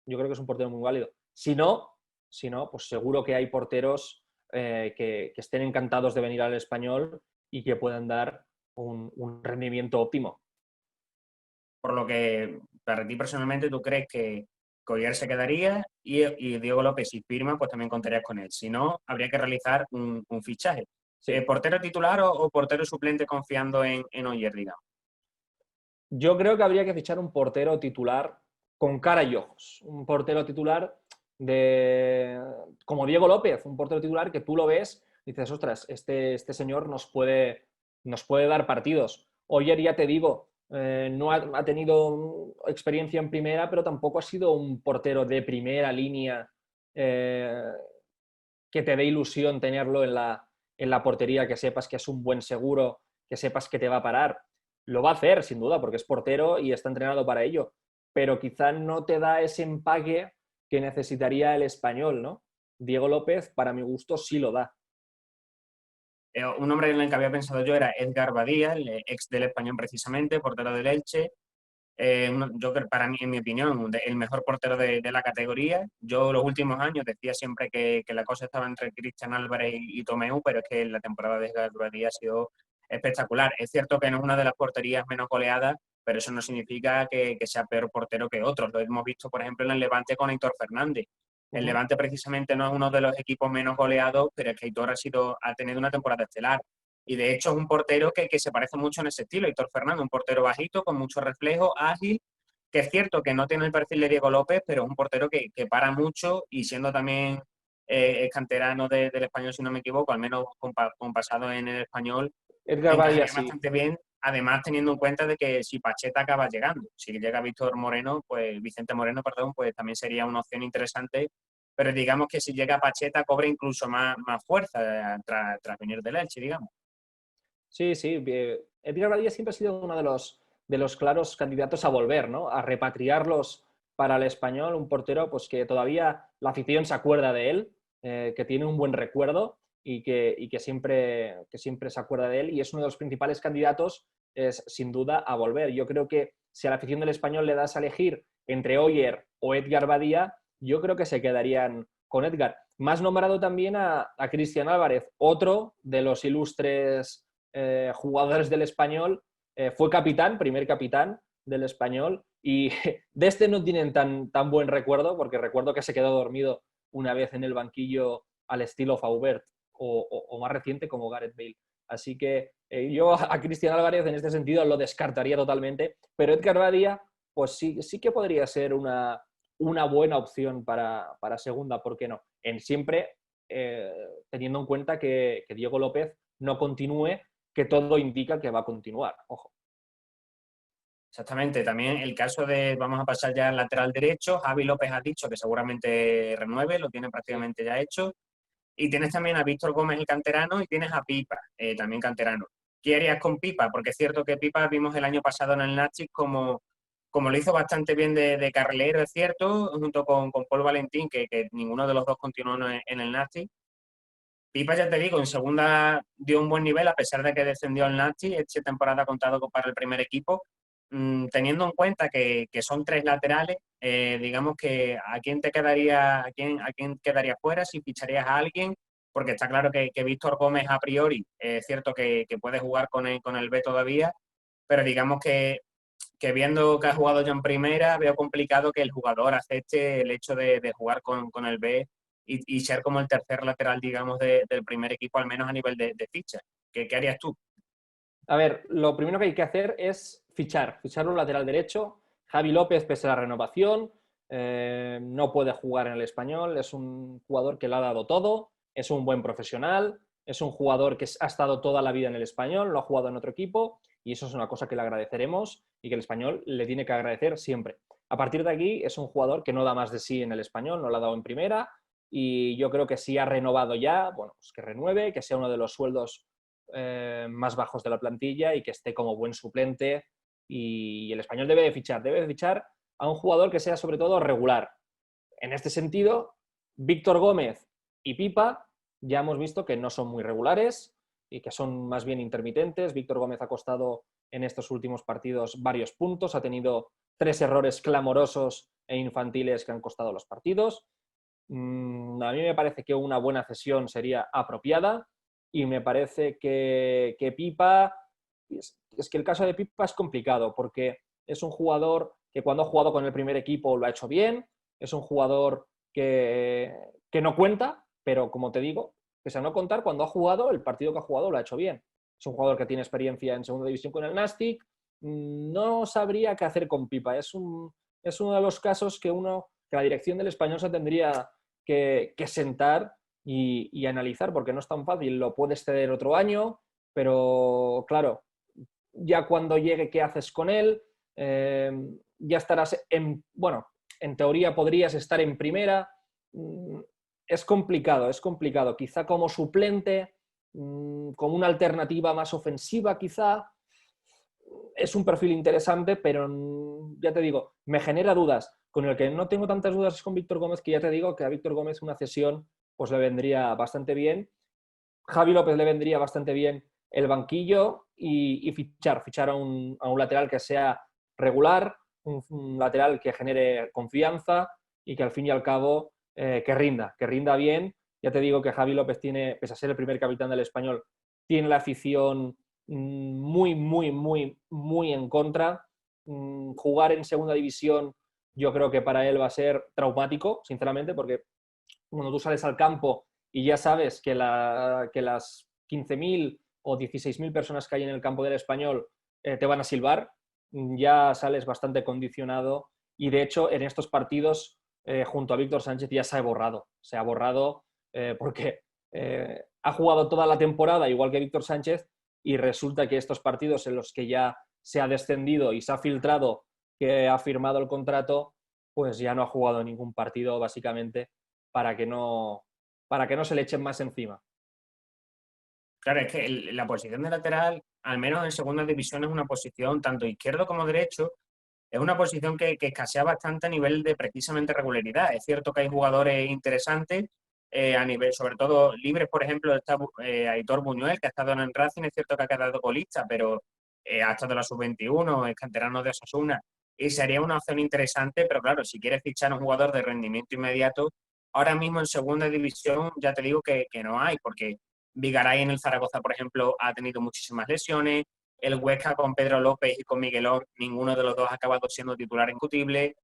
Yo creo que es un portero muy válido. Si no, pues seguro que hay porteros que estén encantados de venir al Español y que puedan dar un rendimiento óptimo. Por lo que, para ti personalmente, ¿tú crees que Oyer se quedaría y Diego López, si firma, pues también contarías con él? Si no, habría que realizar un fichaje. Sí. ¿Portero titular o portero suplente confiando en Oyer, digamos? Yo creo que habría que fichar un portero titular con cara y ojos. Un portero titular como Diego López, un portero titular que tú lo ves y dices, ostras, este señor nos puede dar partidos. Oyer, ya te digo, no ha tenido experiencia en primera, pero tampoco ha sido un portero de primera línea que te dé ilusión tenerlo en la portería, que sepas que es un buen seguro, que sepas que te va a parar. Lo va a hacer, sin duda, porque es portero y está entrenado para ello, pero quizá no te da ese empaque que necesitaría el Español, ¿no? Diego López, para mi gusto, sí lo da. Un hombre en el que había pensado yo era Edgar Badía, el ex del Español precisamente, portero del Elche. Yo creo, para mí, en mi opinión, el mejor portero de la categoría. Yo los últimos años decía siempre que la cosa estaba entre Cristian Álvarez y Tomeu, pero es que la temporada de Edgar Badía ha sido espectacular. Es cierto que no es una de las porterías menos goleadas, pero eso no significa que sea peor portero que otros. Lo hemos visto, por ejemplo, en el Levante con Aitor Fernández. El Levante precisamente no es uno de los equipos menos goleados, pero es que Aitor ha tenido una temporada estelar. Y de hecho es un portero que se parece mucho en ese estilo. Aitor Fernández, un portero bajito, con mucho reflejo, ágil, que es cierto que no tiene el perfil de Diego López, pero es un portero que para mucho y siendo también es canterano del Español, si no me equivoco, al menos con pasado en el Español, Edgar Badía, encajaría sí. bastante bien. Además, teniendo en cuenta de que si Pacheta acaba llegando, si llega Vicente Moreno, perdón, pues también sería una opción interesante. Pero digamos que si llega Pacheta, cobra incluso más fuerza tras venir del Elche, digamos. Sí, sí. Edgar Badía siempre ha sido uno de los claros candidatos a volver, ¿no? A repatriarlos para el Español, un portero pues que todavía la afición se acuerda de él, que tiene un buen recuerdo y que siempre se acuerda de él y es uno de los principales candidatos, es, sin duda, a volver. Yo creo que si a la afición del Español le das a elegir entre Oyer o Edgar Badía, yo creo que se quedarían con Edgar. Más nombrado también a Cristian Álvarez, otro de los ilustres jugadores del Español, fue capitán, primer capitán del Español, y de este no tienen tan buen recuerdo, porque recuerdo que se quedó dormido una vez en el banquillo al estilo Faubert, o más reciente como Gareth Bale. Así que yo a Cristian Álvarez en este sentido lo descartaría totalmente, pero Edgar Badía, pues sí que podría ser una buena opción para segunda, ¿por qué no? Siempre teniendo en cuenta que Diego López no continúe, que todo indica que va a continuar. Ojo. Exactamente, también el caso vamos a pasar ya al lateral derecho, Javi López ha dicho que seguramente renueve, lo tiene prácticamente ya hecho, y tienes también a Víctor Gómez el canterano y tienes a Pipa, también canterano. ¿Qué harías con Pipa? Porque es cierto que Pipa vimos el año pasado en el Nastic como lo hizo bastante bien de carrilero, es cierto, junto con Paul Valentín, que ninguno de los dos continuó en el Nastic. Pipa, ya te digo, en segunda dio un buen nivel, a pesar de que descendió al Nastic, esta temporada ha contado para el primer equipo. Teniendo en cuenta que son tres laterales, digamos que ¿a quién te quedaría, a quién quedaría fuera si ficharías a alguien? Porque está claro que Víctor Gómez a priori es cierto que puede jugar con el B todavía, pero digamos que viendo que ha jugado ya en primera, veo complicado que el jugador acepte el hecho de jugar con el B y ser como el tercer lateral, digamos, del primer equipo, al menos a nivel de ficha. ¿Qué harías tú? A ver, lo primero que hay que hacer es fichar un lateral derecho. Javi López, pese a la renovación, no puede jugar en el Español, es un jugador que le ha dado todo, es un buen profesional, es un jugador que ha estado toda la vida en el Español, no ha jugado en otro equipo y eso es una cosa que le agradeceremos y que el Español le tiene que agradecer siempre. A partir de aquí es un jugador que no da más de sí en el Español, no lo ha dado en primera y yo creo que si ha renovado ya, bueno, pues que renueve, que sea uno de los sueldos más bajos de la plantilla y que esté como buen suplente y el Español debe de fichar a un jugador que sea sobre todo regular. En este sentido, Víctor Gómez y Pipa ya hemos visto que no son muy regulares y que son más bien intermitentes. Víctor Gómez ha costado en estos últimos partidos varios puntos, ha tenido 3 errores clamorosos e infantiles que han costado los partidos. A mí me parece que una buena cesión sería apropiada y me parece que Pipa, es que el caso de Pipa es complicado porque es un jugador que cuando ha jugado con el primer equipo lo ha hecho bien, es un jugador que no cuenta, pero como te digo, pese a no contar, cuando ha jugado, el partido que ha jugado lo ha hecho bien. Es un jugador que tiene experiencia en segunda división con el Nastic. No sabría qué hacer con Pipa. Es uno de los casos que la dirección del Español se tendría que sentar y analizar, porque no es tan fácil. Lo puedes ceder otro año, pero claro, ya cuando llegue, ¿qué haces con él? Ya estarás bueno, en teoría podrías estar en primera. Es complicado. Quizá como suplente, como una alternativa más ofensiva, quizá. Es un perfil interesante, pero ya te digo, me genera dudas. Con el que no tengo tantas dudas es con Víctor Gómez, que ya te digo que a Víctor Gómez una cesión pues le vendría bastante bien. Javi López le vendría bastante bien el banquillo y fichar a un lateral que sea regular, un lateral que genere confianza y que al fin y al cabo que rinda bien. Ya te digo que Javi López tiene, pese a ser el primer capitán del Español, tiene la afición muy, muy, muy, muy en contra. Jugar en segunda división yo creo que para él va a ser traumático, sinceramente, porque cuando tú sales al campo y ya sabes que las 15.000 o 16.000 personas que hay en el campo del Español te van a silbar, ya sales bastante condicionado y de hecho en estos partidos junto a Víctor Sánchez ya se ha borrado porque ha jugado toda la temporada igual que Víctor Sánchez y resulta que estos partidos en los que ya se ha descendido y se ha filtrado que ha firmado el contrato, pues ya no ha jugado ningún partido básicamente para que no se le echen más encima. Claro, es que la posición de lateral, al menos en segunda división, es una posición, tanto izquierdo como derecho, es una posición que escasea bastante a nivel de precisamente regularidad. Es cierto que hay jugadores interesantes a nivel, sobre todo libres, por ejemplo, está Aitor Buñuel, que ha estado en el Racing, es cierto que ha quedado colista, pero ha estado en la sub-21, es canterano de Osasuna, y sería una opción interesante, pero claro, si quieres fichar a un jugador de rendimiento inmediato, ahora mismo en segunda división ya te digo que no hay, porque Vigaray en el Zaragoza, por ejemplo, ha tenido muchísimas lesiones, el Huesca con Pedro López y con Miguelón, ninguno de los dos ha acabado siendo titular indiscutible.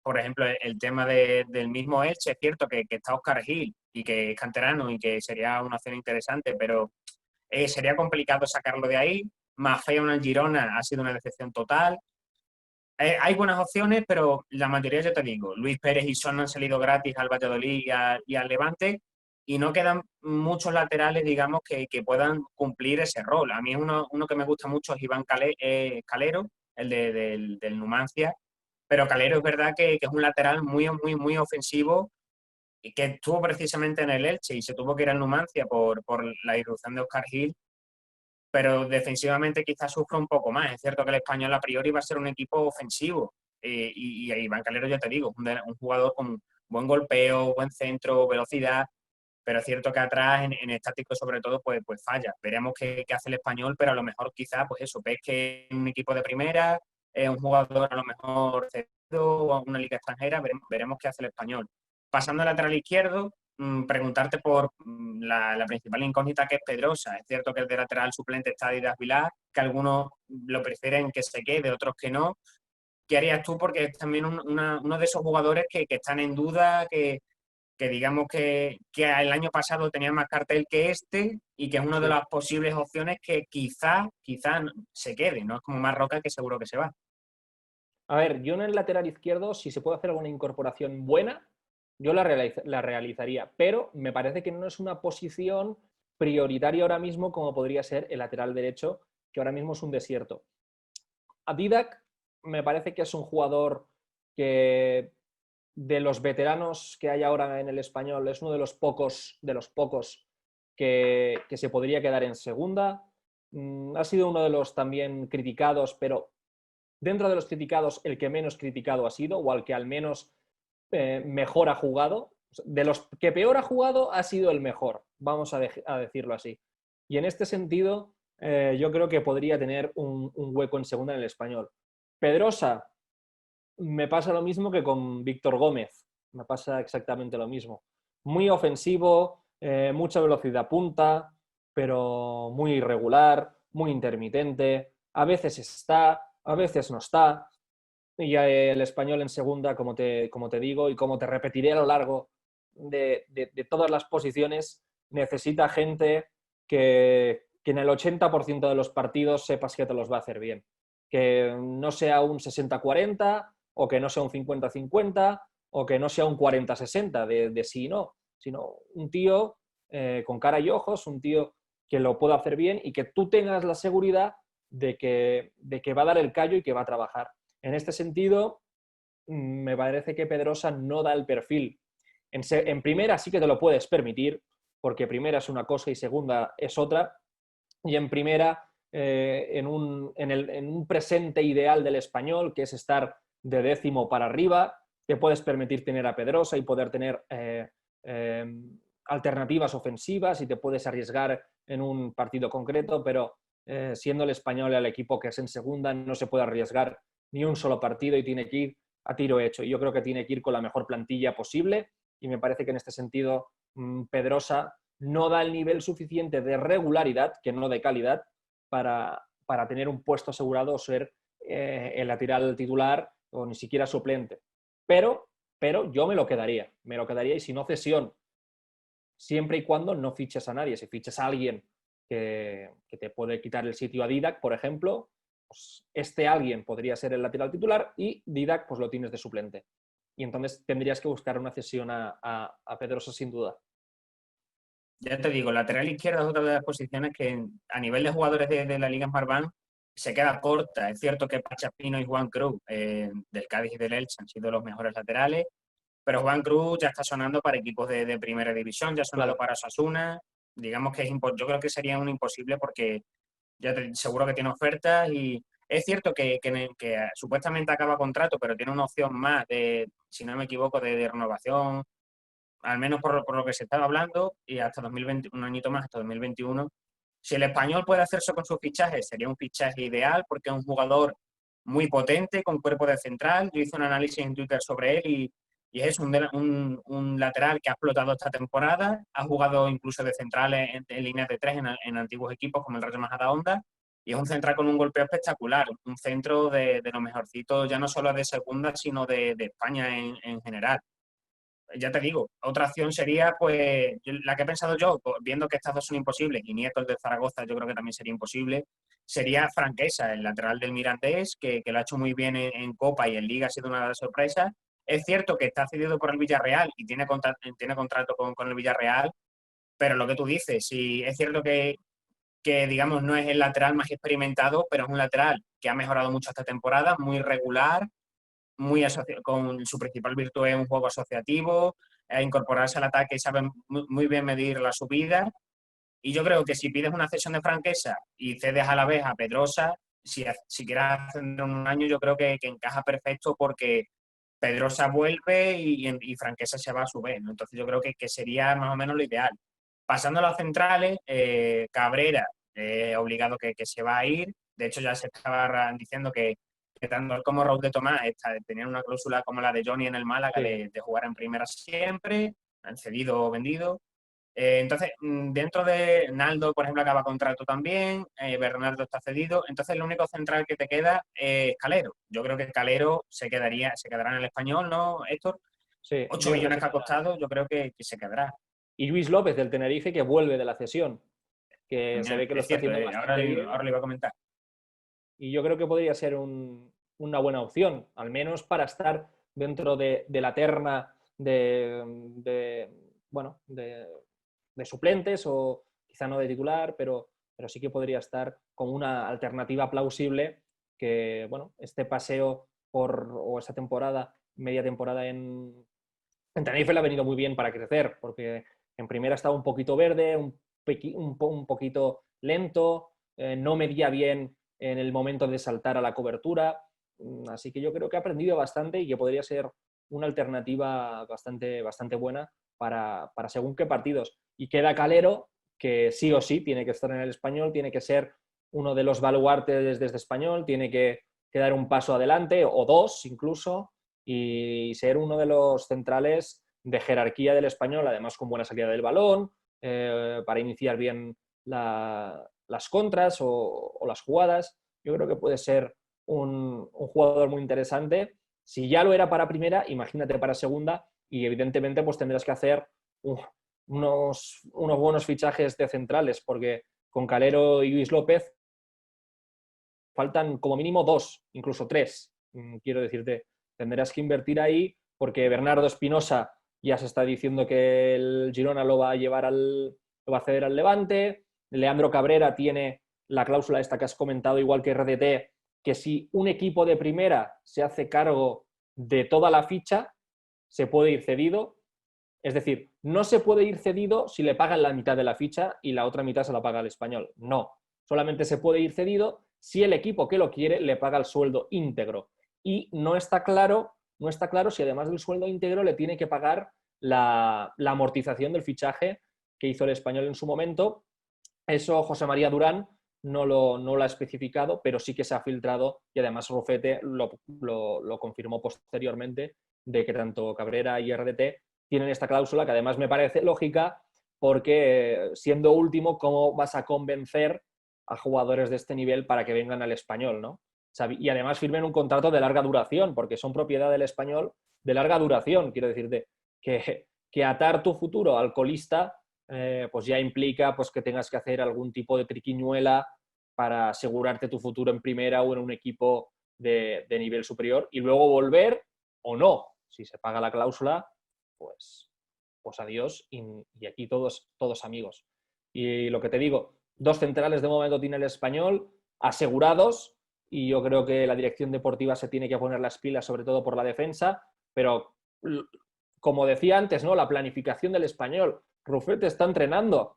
Por ejemplo, el tema del mismo Elche, es cierto que está Óscar Gil y que es canterano y que sería una opción interesante, pero sería complicado sacarlo de ahí. Maffeo en el Girona ha sido una decepción total. Hay buenas opciones, pero la mayoría, ya te digo, Luis Pérez y Son han salido gratis al Valladolid y al Levante, y no quedan muchos laterales, digamos, que puedan cumplir ese rol. A mí uno que me gusta mucho es Iván Calero, del Numancia, pero Calero es verdad que es un lateral muy, muy, muy ofensivo y que estuvo precisamente en el Elche y se tuvo que ir al Numancia por la irrupción de Óscar Gil, pero defensivamente quizás sufra un poco más. Es cierto que el Español a priori va a ser un equipo ofensivo y Iván Calero, ya te digo, un jugador con buen golpeo, buen centro, velocidad, pero es cierto que atrás, en estático sobre todo, pues falla. Veremos qué hace el Español, pero a lo mejor quizás, pues eso, ves que un equipo de primera, un jugador a lo mejor cedido o a una liga extranjera, veremos qué hace el Español. Pasando al lateral izquierdo, preguntarte por la principal incógnita, que es Pedrosa. Es cierto que el de lateral suplente está Díaz Vilar, que algunos lo prefieren que se quede, otros que no. ¿Qué harías tú? Porque es también uno de esos jugadores que están en duda, que digamos que el año pasado tenía más cartel que este y que es una de las posibles opciones que quizá se quede, ¿no? Es como Marroca, que seguro que se va. A ver, yo en el lateral izquierdo, si se puede hacer alguna incorporación buena, yo la realizaría, pero me parece que no es una posición prioritaria ahora mismo como podría ser el lateral derecho, que ahora mismo es un desierto. A Didac me parece que es un jugador que de los veteranos que hay ahora en el Español es uno de los pocos que se podría quedar en segunda. Ha sido uno de los también criticados, pero dentro de los criticados, el que menos criticado ha sido, o al que al menos mejor ha jugado. De los que peor ha jugado, ha sido el mejor, vamos a decirlo así. Y en este sentido, yo creo que podría tener un hueco en segunda en el español. Pedrosa, me pasa lo mismo que con Víctor Gómez, me pasa exactamente lo mismo. Muy ofensivo, mucha velocidad punta, pero muy irregular, muy intermitente, a veces está, a veces no está. Y el español en segunda, como te digo y como te repetiré a lo largo de todas las posiciones, necesita gente que en el 80% de los partidos sepas que te los va a hacer bien. Que no sea un 60-40 o que no sea un 50-50 o que no sea un 40-60 de sí y no, sino un tío con cara y ojos, un tío que lo pueda hacer bien y que tú tengas la seguridad de que va a dar el callo y que va a trabajar. En este sentido, me parece que Pedrosa no da el perfil. En primera sí que te lo puedes permitir, porque primera es una cosa y segunda es otra. Y en primera, en un presente ideal del español, que es estar de décimo para arriba, te puedes permitir tener a Pedrosa y poder tener alternativas ofensivas y te puedes arriesgar en un partido concreto, pero siendo el español el equipo que es en segunda, no se puede arriesgar ni un solo partido y tiene que ir a tiro hecho. Y yo creo que tiene que ir con la mejor plantilla posible y me parece que en este sentido Pedrosa no da el nivel suficiente de regularidad, que no de calidad, para tener un puesto asegurado o ser el lateral titular o ni siquiera suplente. Pero yo me lo quedaría y si no cesión, siempre y cuando no fiches a nadie. Si fiches a alguien que te puede quitar el sitio a Didac, por ejemplo, pues este alguien podría ser el lateral titular y Didac pues lo tienes de suplente. Y entonces tendrías que buscar una cesión a Pedrosa sin duda. Ya te digo, lateral izquierdo es otra de las posiciones que a nivel de jugadores de la Liga Smartbank se queda corta. Es cierto que Pachapino y Juan Cruz del Cádiz y del Elche han sido los mejores laterales, pero Juan Cruz ya está sonando para equipos de primera división, ya ha sonado Claro. para Osasuna. Digamos que yo creo que sería un imposible porque seguro que tiene ofertas y es cierto que supuestamente acaba contrato, pero tiene una opción más de, si no me equivoco, de renovación, al menos por lo que se estaba hablando, y hasta 2020, un añito más, hasta 2021. Si el español puede hacerse con sus fichajes, sería un fichaje ideal porque es un jugador muy potente, con cuerpo de central. Yo hice un análisis en Twitter sobre él y es un lateral que ha explotado esta temporada. Ha jugado incluso de central en líneas de tres en antiguos equipos como el Rayo Majadahonda. Y es un central con un golpeo espectacular, un centro de lo mejorcito, ya no solo de segunda, sino de España en general. Ya te digo, otra opción sería, pues, la que he pensado yo, pues, viendo que estas dos son imposibles, y Nieto, el de Zaragoza, yo creo que también sería imposible, sería Franquesa, el lateral del Mirandés, que lo ha hecho muy bien en Copa y en Liga, ha sido una de las sorpresas. Es cierto que está cedido por el Villarreal y tiene contrato con el Villarreal, pero lo que tú dices, sí, es cierto que, digamos, no es el lateral más experimentado, pero es un lateral que ha mejorado mucho esta temporada, muy regular, con su principal virtud es un juego asociativo, incorporarse al ataque y sabe muy bien medir la subida. Y yo creo que si pides una cesión de Franquesa y cedes a la vez a Pedrosa, si quieres ascender en un año, yo creo que encaja perfecto porque Pedrosa vuelve y Franquesa se va a su vez, ¿no? Entonces yo creo que sería más o menos lo ideal. Pasando a las centrales, Cabrera, obligado que se va a ir. De hecho, ya se estaba diciendo que tanto él como Raúl de Tomás tenían una cláusula como la de Johnny en el Málaga Sí. de jugar en primera siempre, han cedido o vendido. Entonces, dentro de Naldo, por ejemplo, acaba contrato también, Bernardo está cedido, entonces el único central que te queda es Calero. Yo creo que Calero se quedará en el Español, ¿no, Héctor? Sí, 8 yo creo que millones se que ha quedará. costado, yo creo que se quedará. Y Luis López del Tenerife que vuelve de la cesión, que se ve que lo Es está cierto, haciendo ahora, bastante bien ahora le iba a comentar. y yo creo que podría ser una buena opción, al menos para estar dentro de la terna bueno, de suplentes o quizá no de titular, pero sí que podría estar como una alternativa plausible que, bueno, este paseo o esa temporada, media temporada en Tenerife le ha venido muy bien para crecer, porque en primera estaba un poquito verde, un poquito lento, no medía bien en el momento de saltar a la cobertura. Así que yo creo que ha aprendido bastante y que podría ser una alternativa bastante buena para según qué partidos. Y queda Calero, que sí o sí tiene que estar en el Español, tiene que ser uno de los baluartes desde Español, tiene que dar un paso adelante, o dos incluso, y ser uno de los centrales de jerarquía del Español, además con buena salida del balón, para iniciar bien las contras o las jugadas. Yo creo que puede ser un jugador muy interesante. Si ya lo era para primera, imagínate para segunda, y evidentemente pues tendrás que hacer unos buenos fichajes de centrales, porque con Calero y Luis López faltan como mínimo 2, incluso 3. Quiero decirte, tendrás que invertir ahí, porque Bernardo Espinosa ya se está diciendo que el Girona lo va a ceder al Levante. Leandro Cabrera tiene la cláusula esta que has comentado, igual que RDT, que si un equipo de primera se hace cargo de toda la ficha, se puede ir cedido. Es decir, no se puede ir cedido si le pagan la mitad de la ficha y la otra mitad se la paga el Español. No, solamente se puede ir cedido si el equipo que lo quiere le paga el sueldo íntegro. Y no está claro si además del sueldo íntegro le tiene que pagar la amortización del fichaje que hizo el Español en su momento. Eso José María Durán no lo ha especificado, pero sí que se ha filtrado, y además Rufete lo confirmó posteriormente, de que tanto Cabrera y RDT tienen esta cláusula, que además me parece lógica, porque siendo último, ¿cómo vas a convencer a jugadores de este nivel para que vengan al Español, ¿no? Y además firmen un contrato de larga duración, porque son propiedad del Español de larga duración. Quiero decirte que atar tu futuro al colista pues ya implica pues, que tengas que hacer algún tipo de triquiñuela para asegurarte tu futuro en primera o en un equipo de nivel superior, y luego volver o no. Si se paga la cláusula, pues adiós, y aquí todos amigos. Y lo que te digo, 2 centrales de momento tiene el Español asegurados, y yo creo que la dirección deportiva se tiene que poner las pilas, sobre todo por la defensa, pero como decía antes, ¿no? La planificación del Español. Rufete está entrenando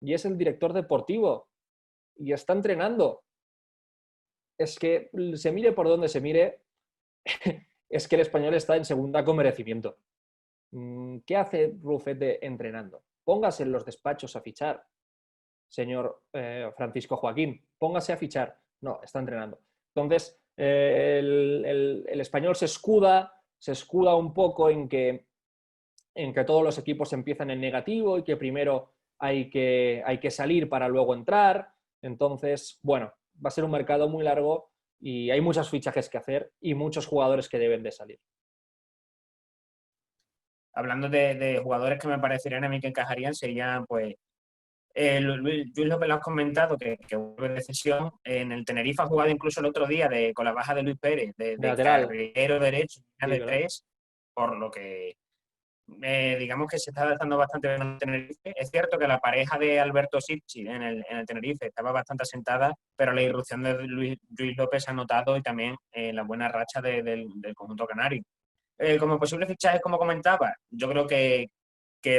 y es el director deportivo y está entrenando. Es que se mire por donde se mire, es que el Español está en segunda con merecimiento. ¿Qué hace Rufete entrenando? Póngase en los despachos a fichar, señor Francisco Joaquín, póngase a fichar. No, está entrenando. Entonces, el Español se escuda un poco en que todos los equipos empiezan en negativo y que primero hay que salir para luego entrar. Entonces, bueno, va a ser un mercado muy largo y hay muchos fichajes que hacer y muchos jugadores que deben de salir. Hablando de jugadores que me parecerían a mí que encajarían, serían pues Luis López, lo has comentado, que vuelve de cesión. En el Tenerife ha jugado incluso el otro día con la baja de Luis Pérez, de lateral. carrilero derecho, Sí, de ¿verdad? 3, por lo que digamos que se está adaptando bastante bien al Tenerife. Es cierto que la pareja de Alberto Sicchi en el Tenerife estaba bastante asentada, pero la irrupción de Luis López se ha notado, y también la buena racha del conjunto canario. Como posible fichaje, como comentaba, yo creo que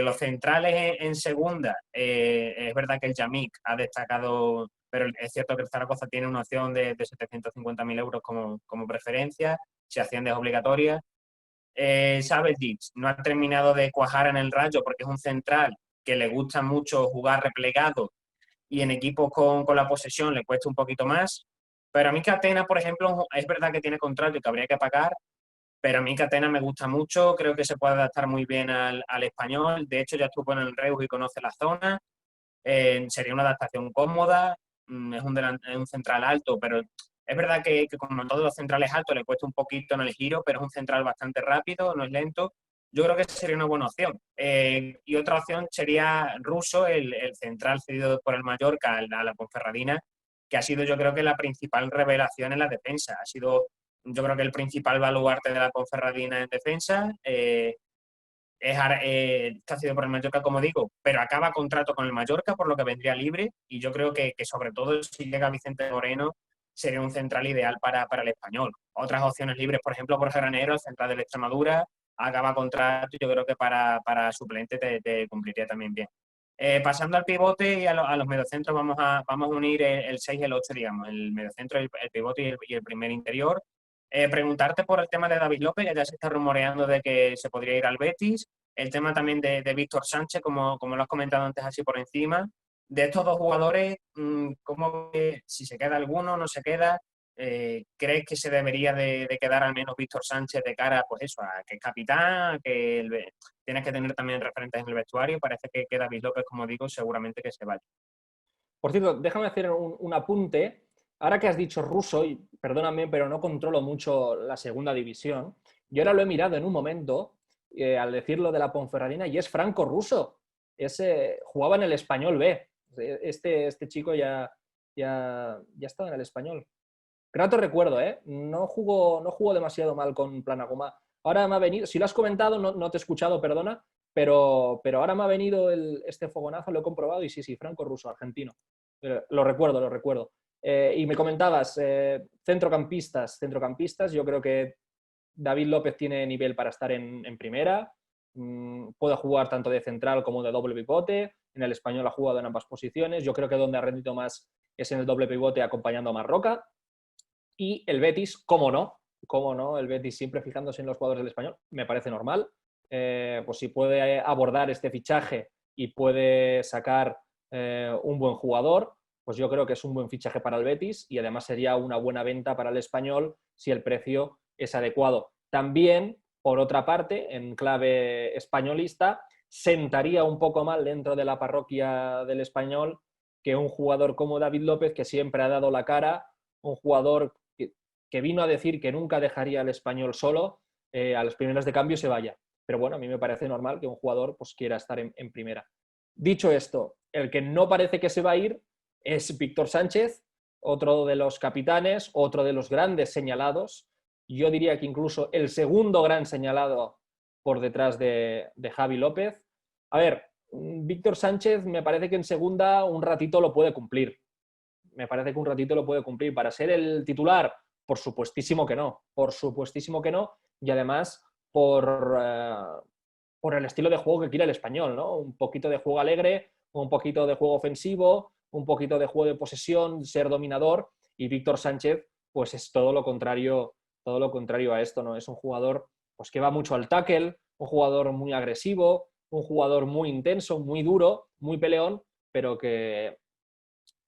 los centrales en segunda, es verdad que el Yamik ha destacado, pero es cierto que el Zaragoza tiene una opción de 750.000 euros como preferencia, si Hacienda es obligatoria. Sabetic no ha terminado de cuajar en el Rayo, porque es un central que le gusta mucho jugar replegado, y en equipos con la posesión le cuesta un poquito más. Pero a mí Catena, por ejemplo, es verdad que tiene contrato y que habría que pagar, pero a mí Catena me gusta mucho, creo que se puede adaptar muy bien al español. De hecho, ya estuvo en el Reus y conoce la zona. Sería una adaptación cómoda. Es un central alto, pero es verdad que como todos los centrales altos le cuesta un poquito en el giro, pero es un central bastante rápido, no es lento. Yo creo que sería una buena opción. Y otra opción sería Russo, el central cedido por el Mallorca a la Ponferradina, que ha sido, yo creo, que la principal revelación en la defensa. Ha sido, yo creo, que el principal baluarte de la Ponferradina en defensa. Está cedido por el Mallorca, como digo, pero acaba contrato con el Mallorca, por lo que vendría libre, y yo creo que sobre todo si llega Vicente Moreno, sería un central ideal para el español. Otras opciones libres, por ejemplo, Borja Granero, el central de la Extremadura, acaba contrato, y yo creo que para suplente te cumpliría también bien. Pasando al pivote y a los mediocentros, vamos a unir el 6 y el 8, digamos, el mediocentro, el pivote y el primer interior. Preguntarte por el tema de David López, que ya se está rumoreando de que se podría ir al Betis. El tema también de Víctor Sánchez, como lo has comentado antes así por encima. De estos dos jugadores, ¿cómo si se queda alguno, no se queda? ¿Crees que se debería de quedar al menos Víctor Sánchez de cara, pues eso, a que es capitán, a que tienes que tener también referentes en el vestuario? Parece que David López, como digo, seguramente que se vaya. Por cierto, déjame hacer un apunte. Ahora que has dicho ruso, y perdóname, pero no controlo mucho la segunda división, yo ahora lo he mirado en un momento, al decirlo de la Ponferradina, y es Franco Russo. Jugaba en el Español B. Este chico ya estaba en el Español. Grato recuerdo, ¿eh? No jugó demasiado mal con Planagoma. Ahora me ha venido, si lo has comentado, no te he escuchado, perdona, pero ahora me ha venido este fogonazo, lo he comprobado y sí, Franco Russo, argentino. Lo recuerdo. Y me comentabas, centrocampistas, yo creo que David López tiene nivel para estar en primera, puede jugar tanto de central como de doble pivote, en el Español ha jugado en ambas posiciones, yo creo que donde ha rendido más es en el doble pivote acompañando a Marroca. Y el Betis, cómo no, el Betis siempre fijándose en los jugadores del Español, me parece normal. Pues si puede abordar este fichaje y puede sacar un buen jugador, pues yo creo que es un buen fichaje para el Betis y además sería una buena venta para el Español si el precio es adecuado. También, por otra parte, en clave españolista, sentaría un poco mal dentro de la parroquia del Español que un jugador como David López, que siempre ha dado la cara, un jugador que vino a decir que nunca dejaría al Español solo, a las primeras de cambio se vaya. Pero bueno, a mí me parece normal que un jugador pues, quiera estar en primera. Dicho esto, el que no parece que se va a ir es Víctor Sánchez, otro de los capitanes, otro de los grandes señalados. Yo diría que incluso el segundo gran señalado por detrás de Javi López. A ver, Víctor Sánchez me parece que en segunda un ratito lo puede cumplir. Para ser el titular, por supuestísimo que no. Y además por el estilo de juego que quiere el Español, ¿no? Un poquito de juego alegre, un poquito de juego ofensivo, un poquito de juego de posesión, ser dominador, y Víctor Sánchez pues es todo lo contrario a esto, ¿no? Es un jugador pues, que va mucho al tackle, un jugador muy agresivo, un jugador muy intenso, muy duro, muy peleón, pero que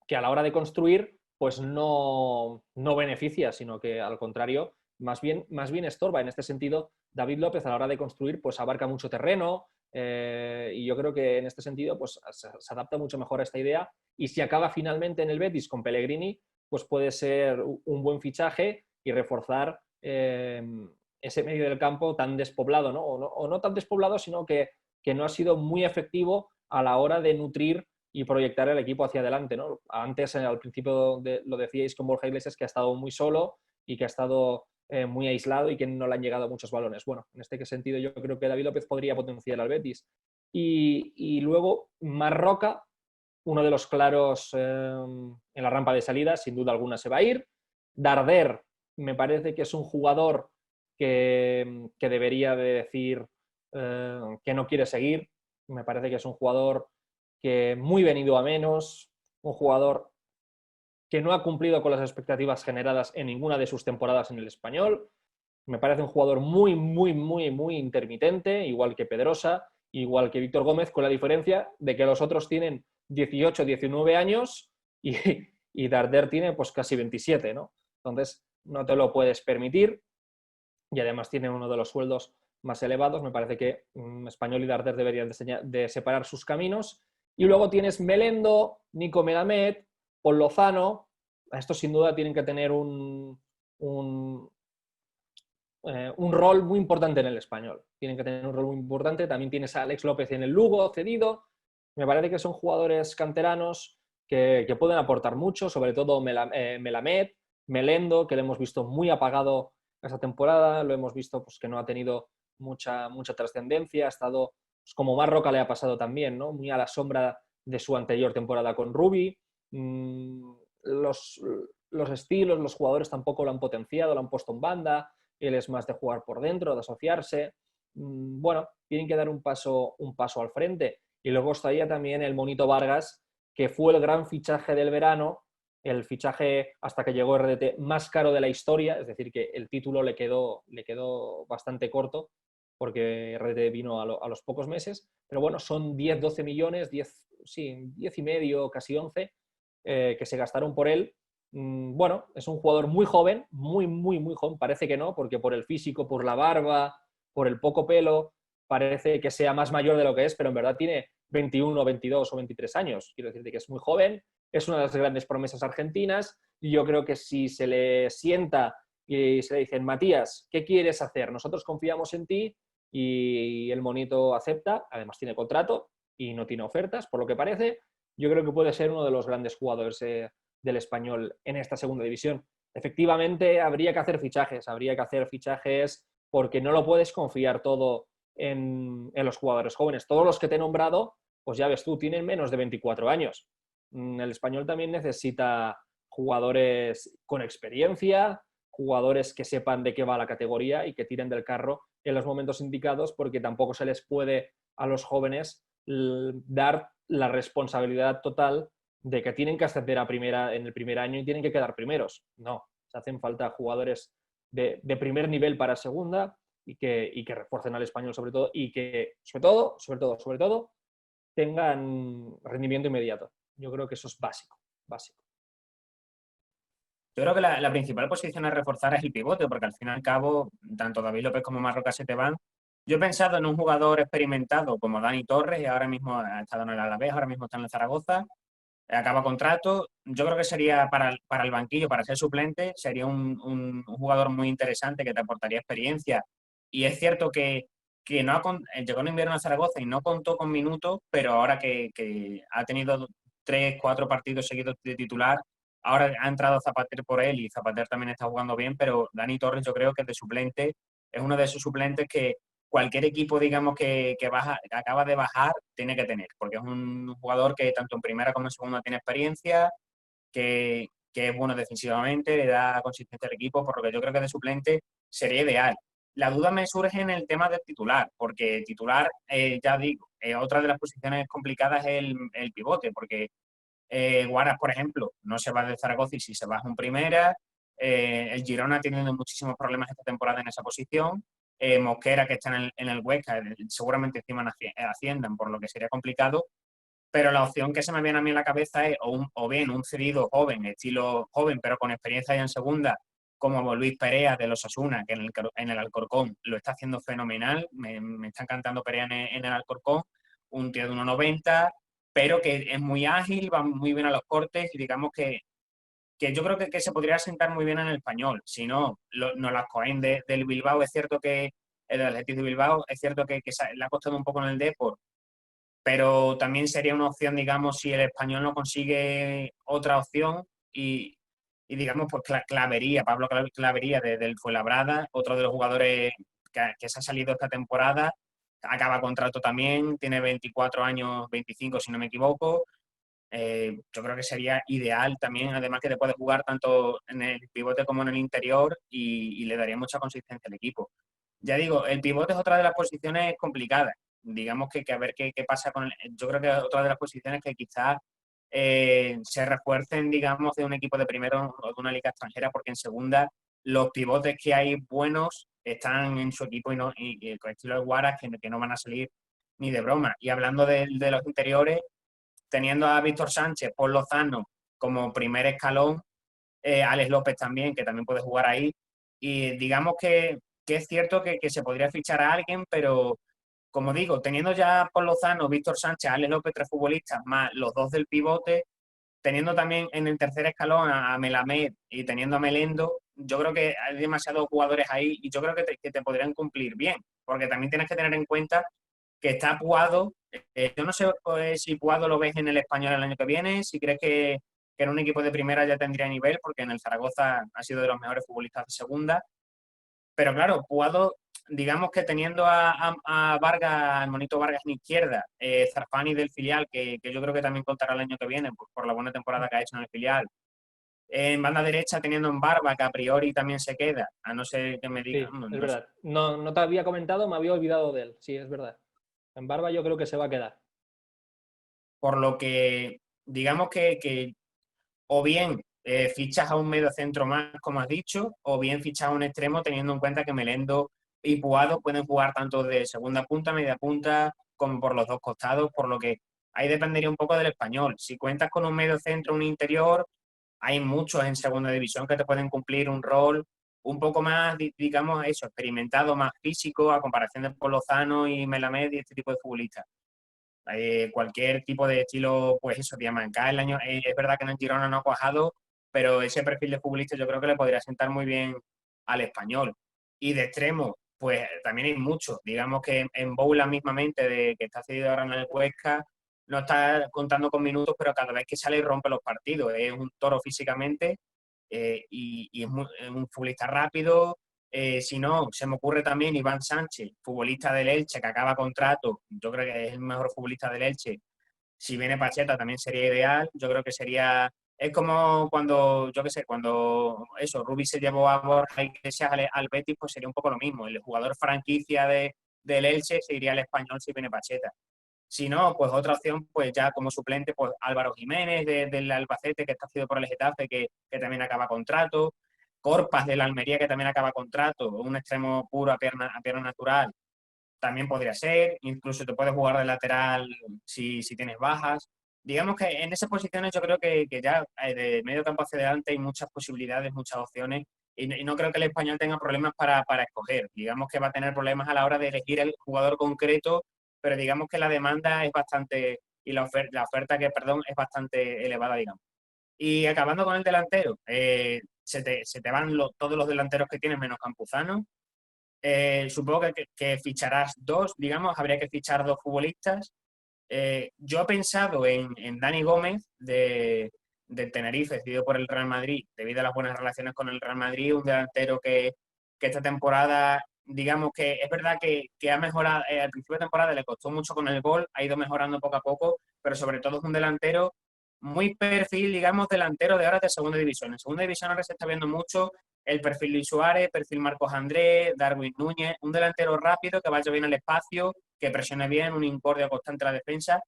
a la hora de construir pues no beneficia, sino que al contrario, más bien estorba. En este sentido, David López a la hora de construir pues abarca mucho terreno y yo creo que en este sentido pues se adapta mucho mejor a esta idea, y si acaba finalmente en el Betis con Pellegrini, pues puede ser un buen fichaje y reforzar ese medio del campo tan despoblado, ¿no? O no tan despoblado, sino que no ha sido muy efectivo a la hora de nutrir y proyectar el equipo hacia adelante, ¿no? Antes, al principio lo decíais con Borja Iglesias, que ha estado muy solo y que ha estado muy aislado y que no le han llegado muchos balones. Bueno, en este sentido yo creo que David López podría potenciar al Betis. Y luego Marroca, uno de los claros en la rampa de salida, sin duda alguna se va a ir. Darder me parece que es un jugador que debería de decir que no quiere seguir. Me parece que es un jugador que muy venido a menos, un jugador que no ha cumplido con las expectativas generadas en ninguna de sus temporadas en el Español. Me parece un jugador muy intermitente, igual que Pedrosa, igual que Víctor Gómez, con la diferencia de que los otros tienen 18, 19 años y Darder tiene pues casi 27, ¿no? Entonces no te lo puedes permitir y además tiene uno de los sueldos más elevados. Me parece que Español y Darder deberían de separar sus caminos. Y luego tienes Melendo, Nico Melamed, Paul Lozano. Estos sin duda tienen que tener un rol muy importante en el Español. Tienen que tener un rol muy importante. También tienes a Alex López en el Lugo, cedido. Me parece que son jugadores canteranos que pueden aportar mucho, sobre todo Melamed, Melendo, que le hemos visto muy apagado esta temporada, lo hemos visto pues, que no ha tenido mucha trascendencia, ha estado, pues, como Marroca le ha pasado también, ¿no? Muy a la sombra de su anterior temporada con Rubi. Los estilos, los jugadores tampoco lo han potenciado, lo han puesto en banda, él es más de jugar por dentro, de asociarse. Bueno, tienen que dar un paso al frente. Y luego estaría también el Monito Vargas, que fue el gran fichaje del verano, el fichaje hasta que llegó RDT más caro de la historia, es decir, que el título le quedó bastante corto porque RDT vino a los pocos meses, pero bueno, son 10-12 millones, 10, sí, 10 y medio, casi 11, que se gastaron por él. Bueno, es un jugador muy joven, muy joven, parece que no, porque por el físico, por la barba, por el poco pelo, parece que sea más mayor de lo que es, pero en verdad tiene 21, 22 o 23 años. Quiero decirte que es muy joven, es una de las grandes promesas argentinas y yo creo que si se le sienta y se le dicen, Matías, ¿qué quieres hacer? Nosotros confiamos en ti y el monito acepta, además tiene contrato y no tiene ofertas, por lo que parece. Yo creo que puede ser uno de los grandes jugadores del Español en esta segunda división. Efectivamente, habría que hacer fichajes porque no lo puedes confiar todo en los jugadores jóvenes. Todos los que te he nombrado, pues ya ves tú, tienen menos de 24 años. El Español también necesita jugadores con experiencia, jugadores que sepan de qué va la categoría y que tiren del carro en los momentos indicados, porque tampoco se les puede a los jóvenes dar la responsabilidad total de que tienen que ascender a primera en el primer año y tienen que quedar primeros. No, se hacen falta jugadores de primer nivel para segunda y que refuercen al Español sobre todo y que sobre todo tengan rendimiento inmediato. Yo creo que eso es básico. Yo creo que la principal posición a reforzar es el pivote, porque al fin y al cabo, tanto David López como Marroca se te van. Yo he pensado en un jugador experimentado como Dani Torres, y ahora mismo ha estado en el Alavés, ahora mismo está en el Zaragoza, acaba contrato. Yo creo que sería para el banquillo, para ser suplente, sería un jugador muy interesante que te aportaría experiencia. Y es cierto que no llegó en invierno a Zaragoza y no contó con minutos, pero ahora que ha tenido 3, 4 partidos seguidos de titular, ahora ha entrado Zapater por él y Zapater también está jugando bien, pero Dani Torres yo creo que de suplente es uno de esos suplentes que cualquier equipo, digamos, que acaba de bajar, tiene que tener, porque es un jugador que tanto en primera como en segunda tiene experiencia, que es bueno defensivamente, le da consistencia al equipo, por lo que yo creo que de suplente sería ideal. La duda me surge en el tema del titular, porque titular, ya digo, otra de las posiciones complicadas es el pivote, porque Guaras, por ejemplo, no se va de Zaragoza y si se va es un primera. El Girona ha tenido muchísimos problemas esta temporada en esa posición. Mosquera, que está en el Huesca, seguramente encima asciendan, por lo que sería complicado. Pero la opción que se me viene a mí en la cabeza es o bien un cedido joven, estilo joven, pero con experiencia ya en segunda, como Luis Perea de los Osasuna, que en el Alcorcón lo está haciendo fenomenal. Me está encantando Perea en el Alcorcón, un tío de 1,90, pero que es muy ágil, va muy bien a los cortes y digamos que yo creo que se podría sentar muy bien en el Español. Si no, las Cohen del Bilbao, es cierto que el Athletic de Bilbao, es cierto que le ha costado un poco en el Depor, pero también sería una opción, digamos, si el Español no consigue otra opción y digamos, pues Clavería, Pablo Clavería del Fuenlabrada, otro de los jugadores que se ha salido esta temporada, acaba contrato también, tiene 24 años, 25 si no me equivoco. Yo creo que sería ideal también, además que te puede jugar tanto en el pivote como en el interior y le daría mucha consistencia al equipo. Ya digo, el pivote es otra de las posiciones complicadas. Digamos que a ver qué pasa con yo creo que es otra de las posiciones que quizás se refuercen, digamos, de un equipo de primero o de una liga extranjera, porque en segunda los pivotes que hay buenos están en su equipo y con estilo de Guaras que no van a salir ni de broma. Y hablando de los interiores, teniendo a Víctor Sánchez, Paul Lozano como primer escalón, Alex López también, que también puede jugar ahí. Y digamos que es cierto que se podría fichar a alguien, pero como digo, teniendo ya Paul Lozano, Víctor Sánchez, Alex López, 3 futbolistas, más los 2 del pivote, teniendo también en el tercer escalón a Melamed y teniendo a Melendo, yo creo que hay demasiados jugadores ahí y yo creo que te podrían cumplir bien, porque también tienes que tener en cuenta que está Puado. Yo no sé si Puado lo ves en el Español el año que viene, si crees que en un equipo de primera ya tendría nivel, porque en el Zaragoza ha sido de los mejores futbolistas de segunda. Pero claro, Puado, digamos que teniendo a Vargas, al Monito Vargas en izquierda, Zarfani del filial, que yo creo que también contará el año que viene por la buena temporada que ha hecho en el filial. En banda derecha teniendo en Barba, que a priori también se queda, a no ser que me digan. Sí, No, es no sé. verdad. No te había comentado, me había olvidado de él. Sí, es verdad. En Barba yo creo que se va a quedar. por lo que digamos que o bien fichas a un medio centro más, como has dicho, o bien fichas a un extremo teniendo en cuenta que Melendo y Puado pueden jugar tanto de segunda punta, media punta, como por los dos costados, por lo que ahí dependería un poco del Español. Si cuentas con un medio centro, un interior, hay muchos en segunda división que te pueden cumplir un rol un poco más, digamos, eso, experimentado, más físico, a comparación de Lozano y Melamed y este tipo de futbolistas. Cualquier tipo de estilo, pues eso, Diamantá, el año, es verdad que en el Girona no ha cuajado, pero ese perfil de futbolista yo creo que le podría sentar muy bien al Español. Y de extremo, pues también hay mucho. Digamos que en Boula mismamente, de que está cedido ahora en el Huesca, no está contando con minutos, pero cada vez que sale y rompe los partidos. Es un toro físicamente y es un futbolista rápido. Si no, se me ocurre también Iván Sánchez, futbolista del Elche, que acaba contrato. Yo creo que es el mejor futbolista del Elche. Si viene Pacheta también sería ideal. Yo creo que sería... Es como cuando, yo qué sé, cuando eso, Rubí se llevó a Borja Iglesias al Betis, pues sería un poco lo mismo. El jugador franquicia del Elche se iría al Español si viene Pacheta. Si no, pues otra opción, pues ya como suplente, pues Álvaro Jiménez del Albacete, que está cedido por el Getafe, que también acaba contrato. Corpas del Almería, que también acaba contrato. Un extremo puro a pierna natural, también podría ser. Incluso te puedes jugar de lateral si tienes bajas. Digamos que en esas posiciones yo creo que ya de medio campo hacia adelante hay muchas posibilidades, muchas opciones. Y no creo que el español tenga problemas para escoger. Digamos que va a tener problemas a la hora de elegir el jugador concreto, pero digamos que la demanda es bastante, y la oferta perdón, es bastante elevada, digamos. Y acabando con el delantero, se te van todos los delanteros que tienes menos Campuzano. Supongo que ficharás dos, digamos, habría que fichar dos futbolistas. Yo he pensado en Dani Gómez del Tenerife, cedido por el Real Madrid, debido a las buenas relaciones con el Real Madrid, un delantero que esta temporada, digamos que es verdad que ha mejorado, al principio de temporada le costó mucho con el gol, ha ido mejorando poco a poco, pero sobre todo es un delantero muy perfil, digamos, delantero de ahora de segunda división. En segunda división ahora se está viendo mucho el perfil Luis Suárez, perfil Marcos Andrés, Darwin Núñez, un delantero rápido que vaya bien al espacio, que presione bien, un incordio constante en la defensa.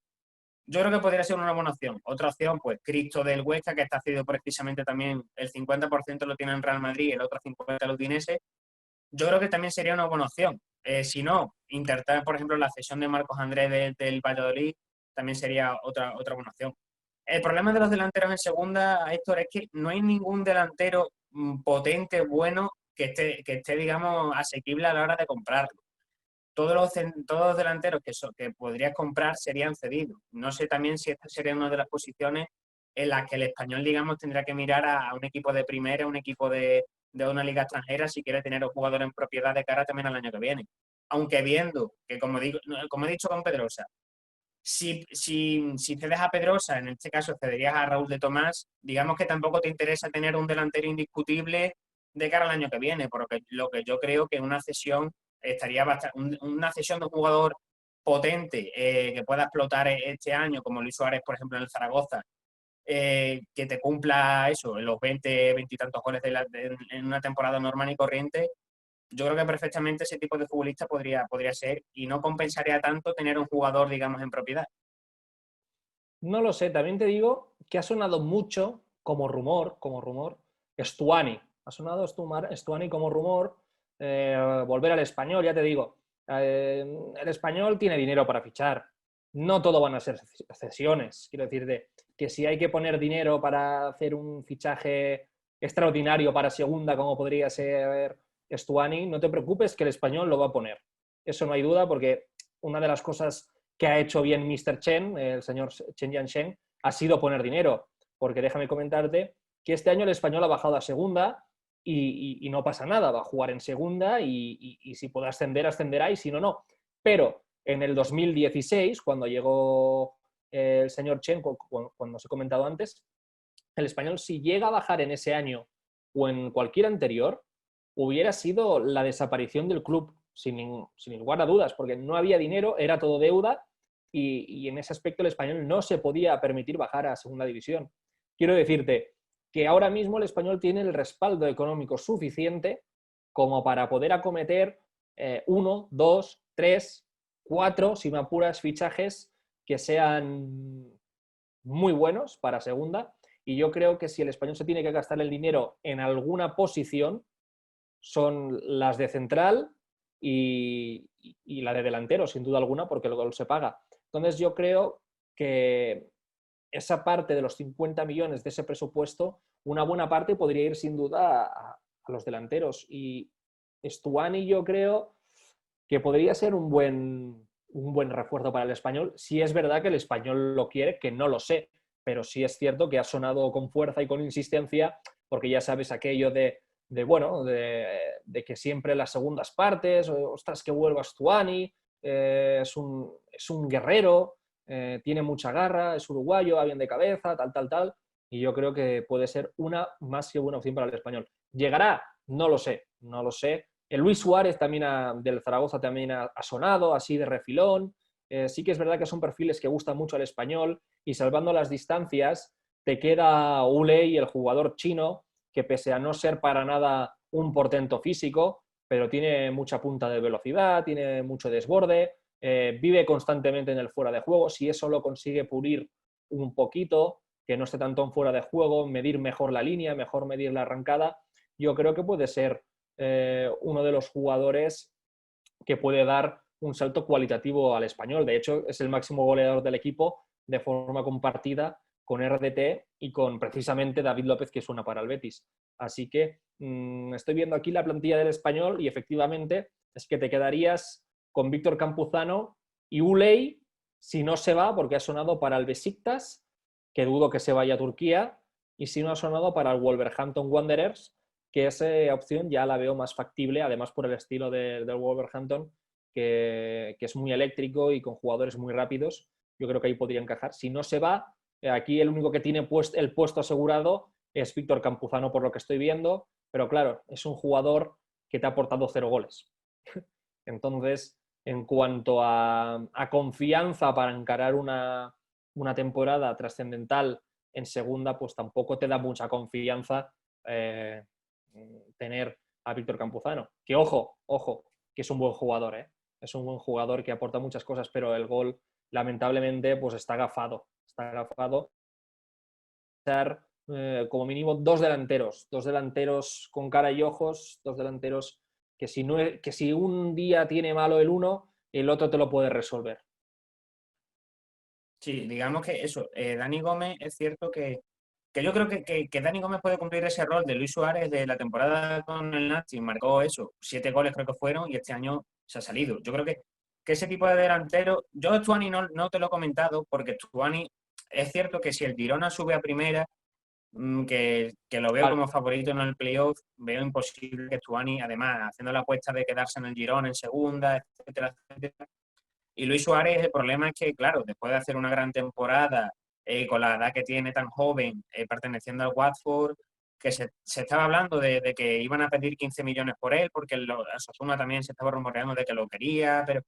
Yo creo que podría ser una buena opción. Otra opción, pues Cristo del Huesca, que está cedido precisamente también, el 50% lo tiene en Real Madrid, el otro 50% el Udinese. Yo creo que también sería una buena opción. Si no, intentar, por ejemplo, la cesión de Marcos Andrés del Valladolid también sería otra buena opción. El problema de los delanteros en segunda, Héctor, es que no hay ningún delantero potente, bueno, que esté, digamos, asequible a la hora de comprarlo. Todos los delanteros que podrías comprar serían cedidos. No sé también si esta sería una de las posiciones en las que el español, digamos, tendrá que mirar a un equipo de primera, un equipo de una liga extranjera, si quiere tener un jugador en propiedad de cara también al año que viene. Aunque viendo que, como he dicho con Pedrosa, si cedes a Pedrosa, en este caso cederías a Raúl de Tomás, digamos que tampoco te interesa tener un delantero indiscutible de cara al año que viene, porque lo que yo creo que una cesión estaría bastante, una cesión de un jugador potente que pueda explotar este año, como Luis Suárez, por ejemplo, en el Zaragoza, que te cumpla eso, los 20 y tantos goles en una temporada normal y corriente. Yo creo que perfectamente ese tipo de futbolista podría ser y no compensaría tanto tener un jugador, digamos, en propiedad. No lo sé, también te digo que ha sonado mucho como rumor, Stuani. Ha sonado Stuani como rumor, volver al español, ya te digo. El español tiene dinero para fichar. No todo van a ser cesiones. Quiero decirte que si hay que poner dinero para hacer un fichaje extraordinario para segunda, como podría ser Stuani, no te preocupes que el español lo va a poner. Eso no hay duda, porque una de las cosas que ha hecho bien Mr. Chen, el señor Chen Jiansheng, ha sido poner dinero. Porque déjame comentarte que este año el español ha bajado a segunda y no pasa nada, va a jugar en segunda y si puede ascender, ascenderá y si no, no. Pero en el 2016, cuando llegó el señor Chen, cuando os he comentado antes, el español, si llega a bajar en ese año o en cualquier anterior, hubiera sido la desaparición del club, sin lugar a dudas, porque no había dinero, era todo deuda y en ese aspecto el español no se podía permitir bajar a segunda división. Quiero decirte que ahora mismo el español tiene el respaldo económico suficiente como para poder acometer 1, 2, 3, 4, si me apuras, fichajes que sean muy buenos para segunda, y yo creo que si el Español se tiene que gastar el dinero en alguna posición, son las de central y la de delantero, sin duda alguna, porque el gol se paga. Entonces yo creo que esa parte de los 50 millones de ese presupuesto, una buena parte podría ir sin duda a los delanteros. Y Stuani yo creo que podría ser un buen refuerzo para el Español, si es verdad que el Español lo quiere, que no lo sé, pero sí es cierto que ha sonado con fuerza y con insistencia, porque ya sabes aquello de que siempre las segundas partes, ostras, que vuelva Stuani, es un guerrero, tiene mucha garra, es uruguayo, va bien de cabeza, tal, y yo creo que puede ser una más que buena opción para el Español. ¿Llegará? No lo sé, no lo sé. El Luis Suárez también del Zaragoza también ha sonado así de refilón. Sí que es verdad que son perfiles que gustan mucho al Español, y salvando las distancias te queda Uley, el jugador chino, que pese a no ser para nada un portento físico, pero tiene mucha punta de velocidad, tiene mucho desborde, vive constantemente en el fuera de juego. Si eso lo consigue pulir un poquito, que no esté tanto en fuera de juego, medir mejor la línea, mejor medir la arrancada, yo creo que puede ser uno de los jugadores que puede dar un salto cualitativo al Español. De hecho, es el máximo goleador del equipo de forma compartida con RDT y con precisamente David López, que suena para el Betis. Así que estoy viendo aquí la plantilla del Español y efectivamente es que te quedarías con Víctor Campuzano y Uley, si no se va, porque ha sonado para el Besiktas, que dudo que se vaya a Turquía, y si no ha sonado para el Wolverhampton Wanderers, que esa opción ya la veo más factible, además por el estilo del Wolverhampton, que es muy eléctrico y con jugadores muy rápidos. Yo creo que ahí podría encajar. Si no se va, aquí el único que tiene el puesto asegurado es Víctor Campuzano, por lo que estoy viendo, pero claro, es un jugador que te ha aportado 0 goles. Entonces, en cuanto a confianza para encarar una temporada trascendental en segunda, pues tampoco te da mucha confianza tener a Víctor Campuzano. Que ojo, que es un buen jugador, ¿eh? Es un buen jugador que aporta muchas cosas, pero el gol, lamentablemente, pues está gafado. Está gafado. Como mínimo dos delanteros con cara y ojos, dos delanteros que si un día tiene malo el uno, el otro te lo puede resolver. Sí, digamos que eso, Dani Gómez es cierto que yo creo que Dani Gómez puede cumplir ese rol de Luis Suárez de la temporada con el Nazio, marcó eso, 7 goles creo que fueron y este año se ha salido. Yo creo que ese tipo de delantero, yo Stuani no te lo he comentado porque Stuani es cierto que si el Girona sube a primera, que lo veo Vale. como favorito en el playoff, veo imposible que Stuani, además haciendo la apuesta de quedarse en el Girona en segunda, etcétera, etcétera. Y Luis Suárez, el problema es que, claro, después de hacer una gran temporada, con la edad que tiene tan joven, perteneciendo al Watford, que se estaba hablando de que iban a pedir 15 millones por él, porque el Osasuna también se estaba rumoreando de que lo quería, pero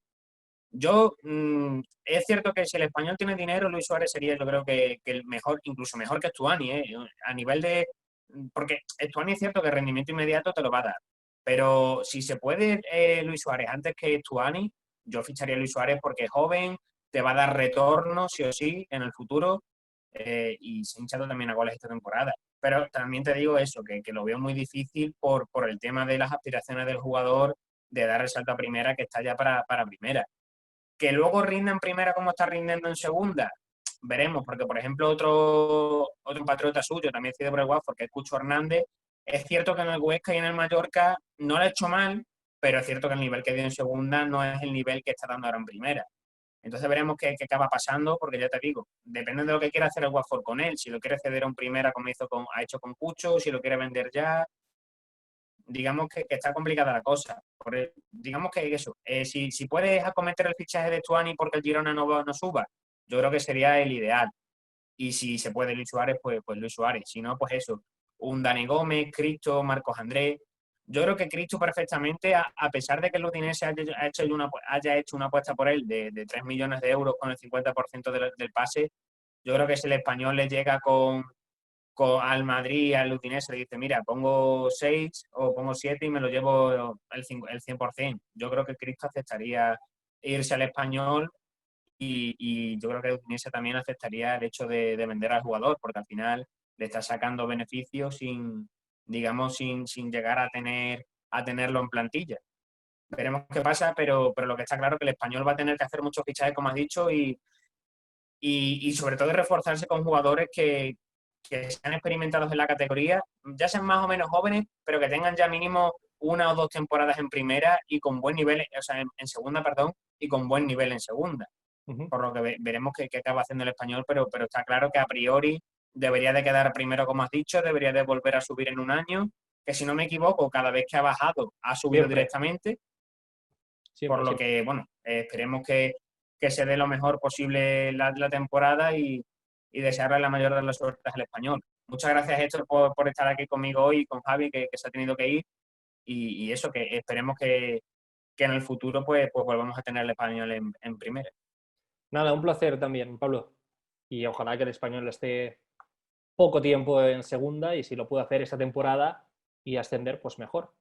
es cierto que si el Español tiene dinero, Luis Suárez sería yo creo que el mejor, incluso mejor que Stuani, a nivel de... Porque Stuani es cierto que el rendimiento inmediato te lo va a dar, pero si se puede Luis Suárez antes que Stuani, yo ficharía a Luis Suárez porque es joven, te va a dar retorno sí o sí en el futuro, y se ha hinchado también a goles esta temporada. Pero también te digo eso, que lo veo muy difícil por el tema de las aspiraciones del jugador de dar el salto a primera, que está ya para primera. Que luego rinda en primera como está rindiendo en segunda, veremos, porque por ejemplo otro patriota suyo, también cedido por el Watford, que es Cucho Hernández, es cierto que en el Huesca y en el Mallorca no lo ha hecho mal, pero es cierto que el nivel que dio en segunda no es el nivel que está dando ahora en primera. Entonces veremos qué acaba pasando, porque ya te digo, depende de lo que quiera hacer el Watford con él, si lo quiere ceder en primera como ha hecho con Cucho, si lo quiere vender ya, digamos que está complicada la cosa. Digamos que eso, si puedes acometer el fichaje de Stuani porque el Girona no suba, yo creo que sería el ideal. Y si se puede Luis Suárez, pues Luis Suárez. Si no, pues eso, un Dani Gómez, Cristo, Marcos Andrés. Yo creo que Cristo perfectamente, a pesar de que el Udinese haya hecho una apuesta por él de 3 millones de euros con el 50% del pase, yo creo que si el español le llega al Madrid, al Udinese, le dice, mira, pongo 6 o pongo 7 y me lo llevo el 100%. Yo creo que Cristo aceptaría irse al Español y yo creo que Udinese también aceptaría el hecho de vender al jugador, porque al final le está sacando beneficios sin llegar a tenerlo en plantilla. Veremos qué pasa, pero lo que está claro es que el Español va a tener que hacer muchos fichajes, como has dicho, y sobre todo reforzarse con jugadores que sean experimentados en la categoría, ya sean más o menos jóvenes, pero que tengan ya mínimo 1 o 2 temporadas en primera y con buen nivel, o sea, en segunda, perdón, y con buen nivel en segunda. Por lo que veremos qué acaba haciendo el Español, pero está claro que a priori debería de quedar primero, como has dicho, debería de volver a subir en un año, que si no me equivoco, cada vez que ha bajado, ha subido directamente, por lo que, bueno, esperemos que se dé lo mejor posible la temporada y desearle la mayor de las suertes al Español. Muchas gracias, Héctor, por estar aquí conmigo hoy y con Javi, que se ha tenido que ir, y eso, que esperemos que en el futuro pues volvamos a tener el Español en primera. Nada, un placer también, Pablo. Y ojalá que el Español esté poco tiempo en segunda y si lo puede hacer esta temporada y ascender, pues mejor.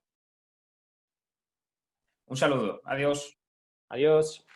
Un saludo. Adiós. Adiós.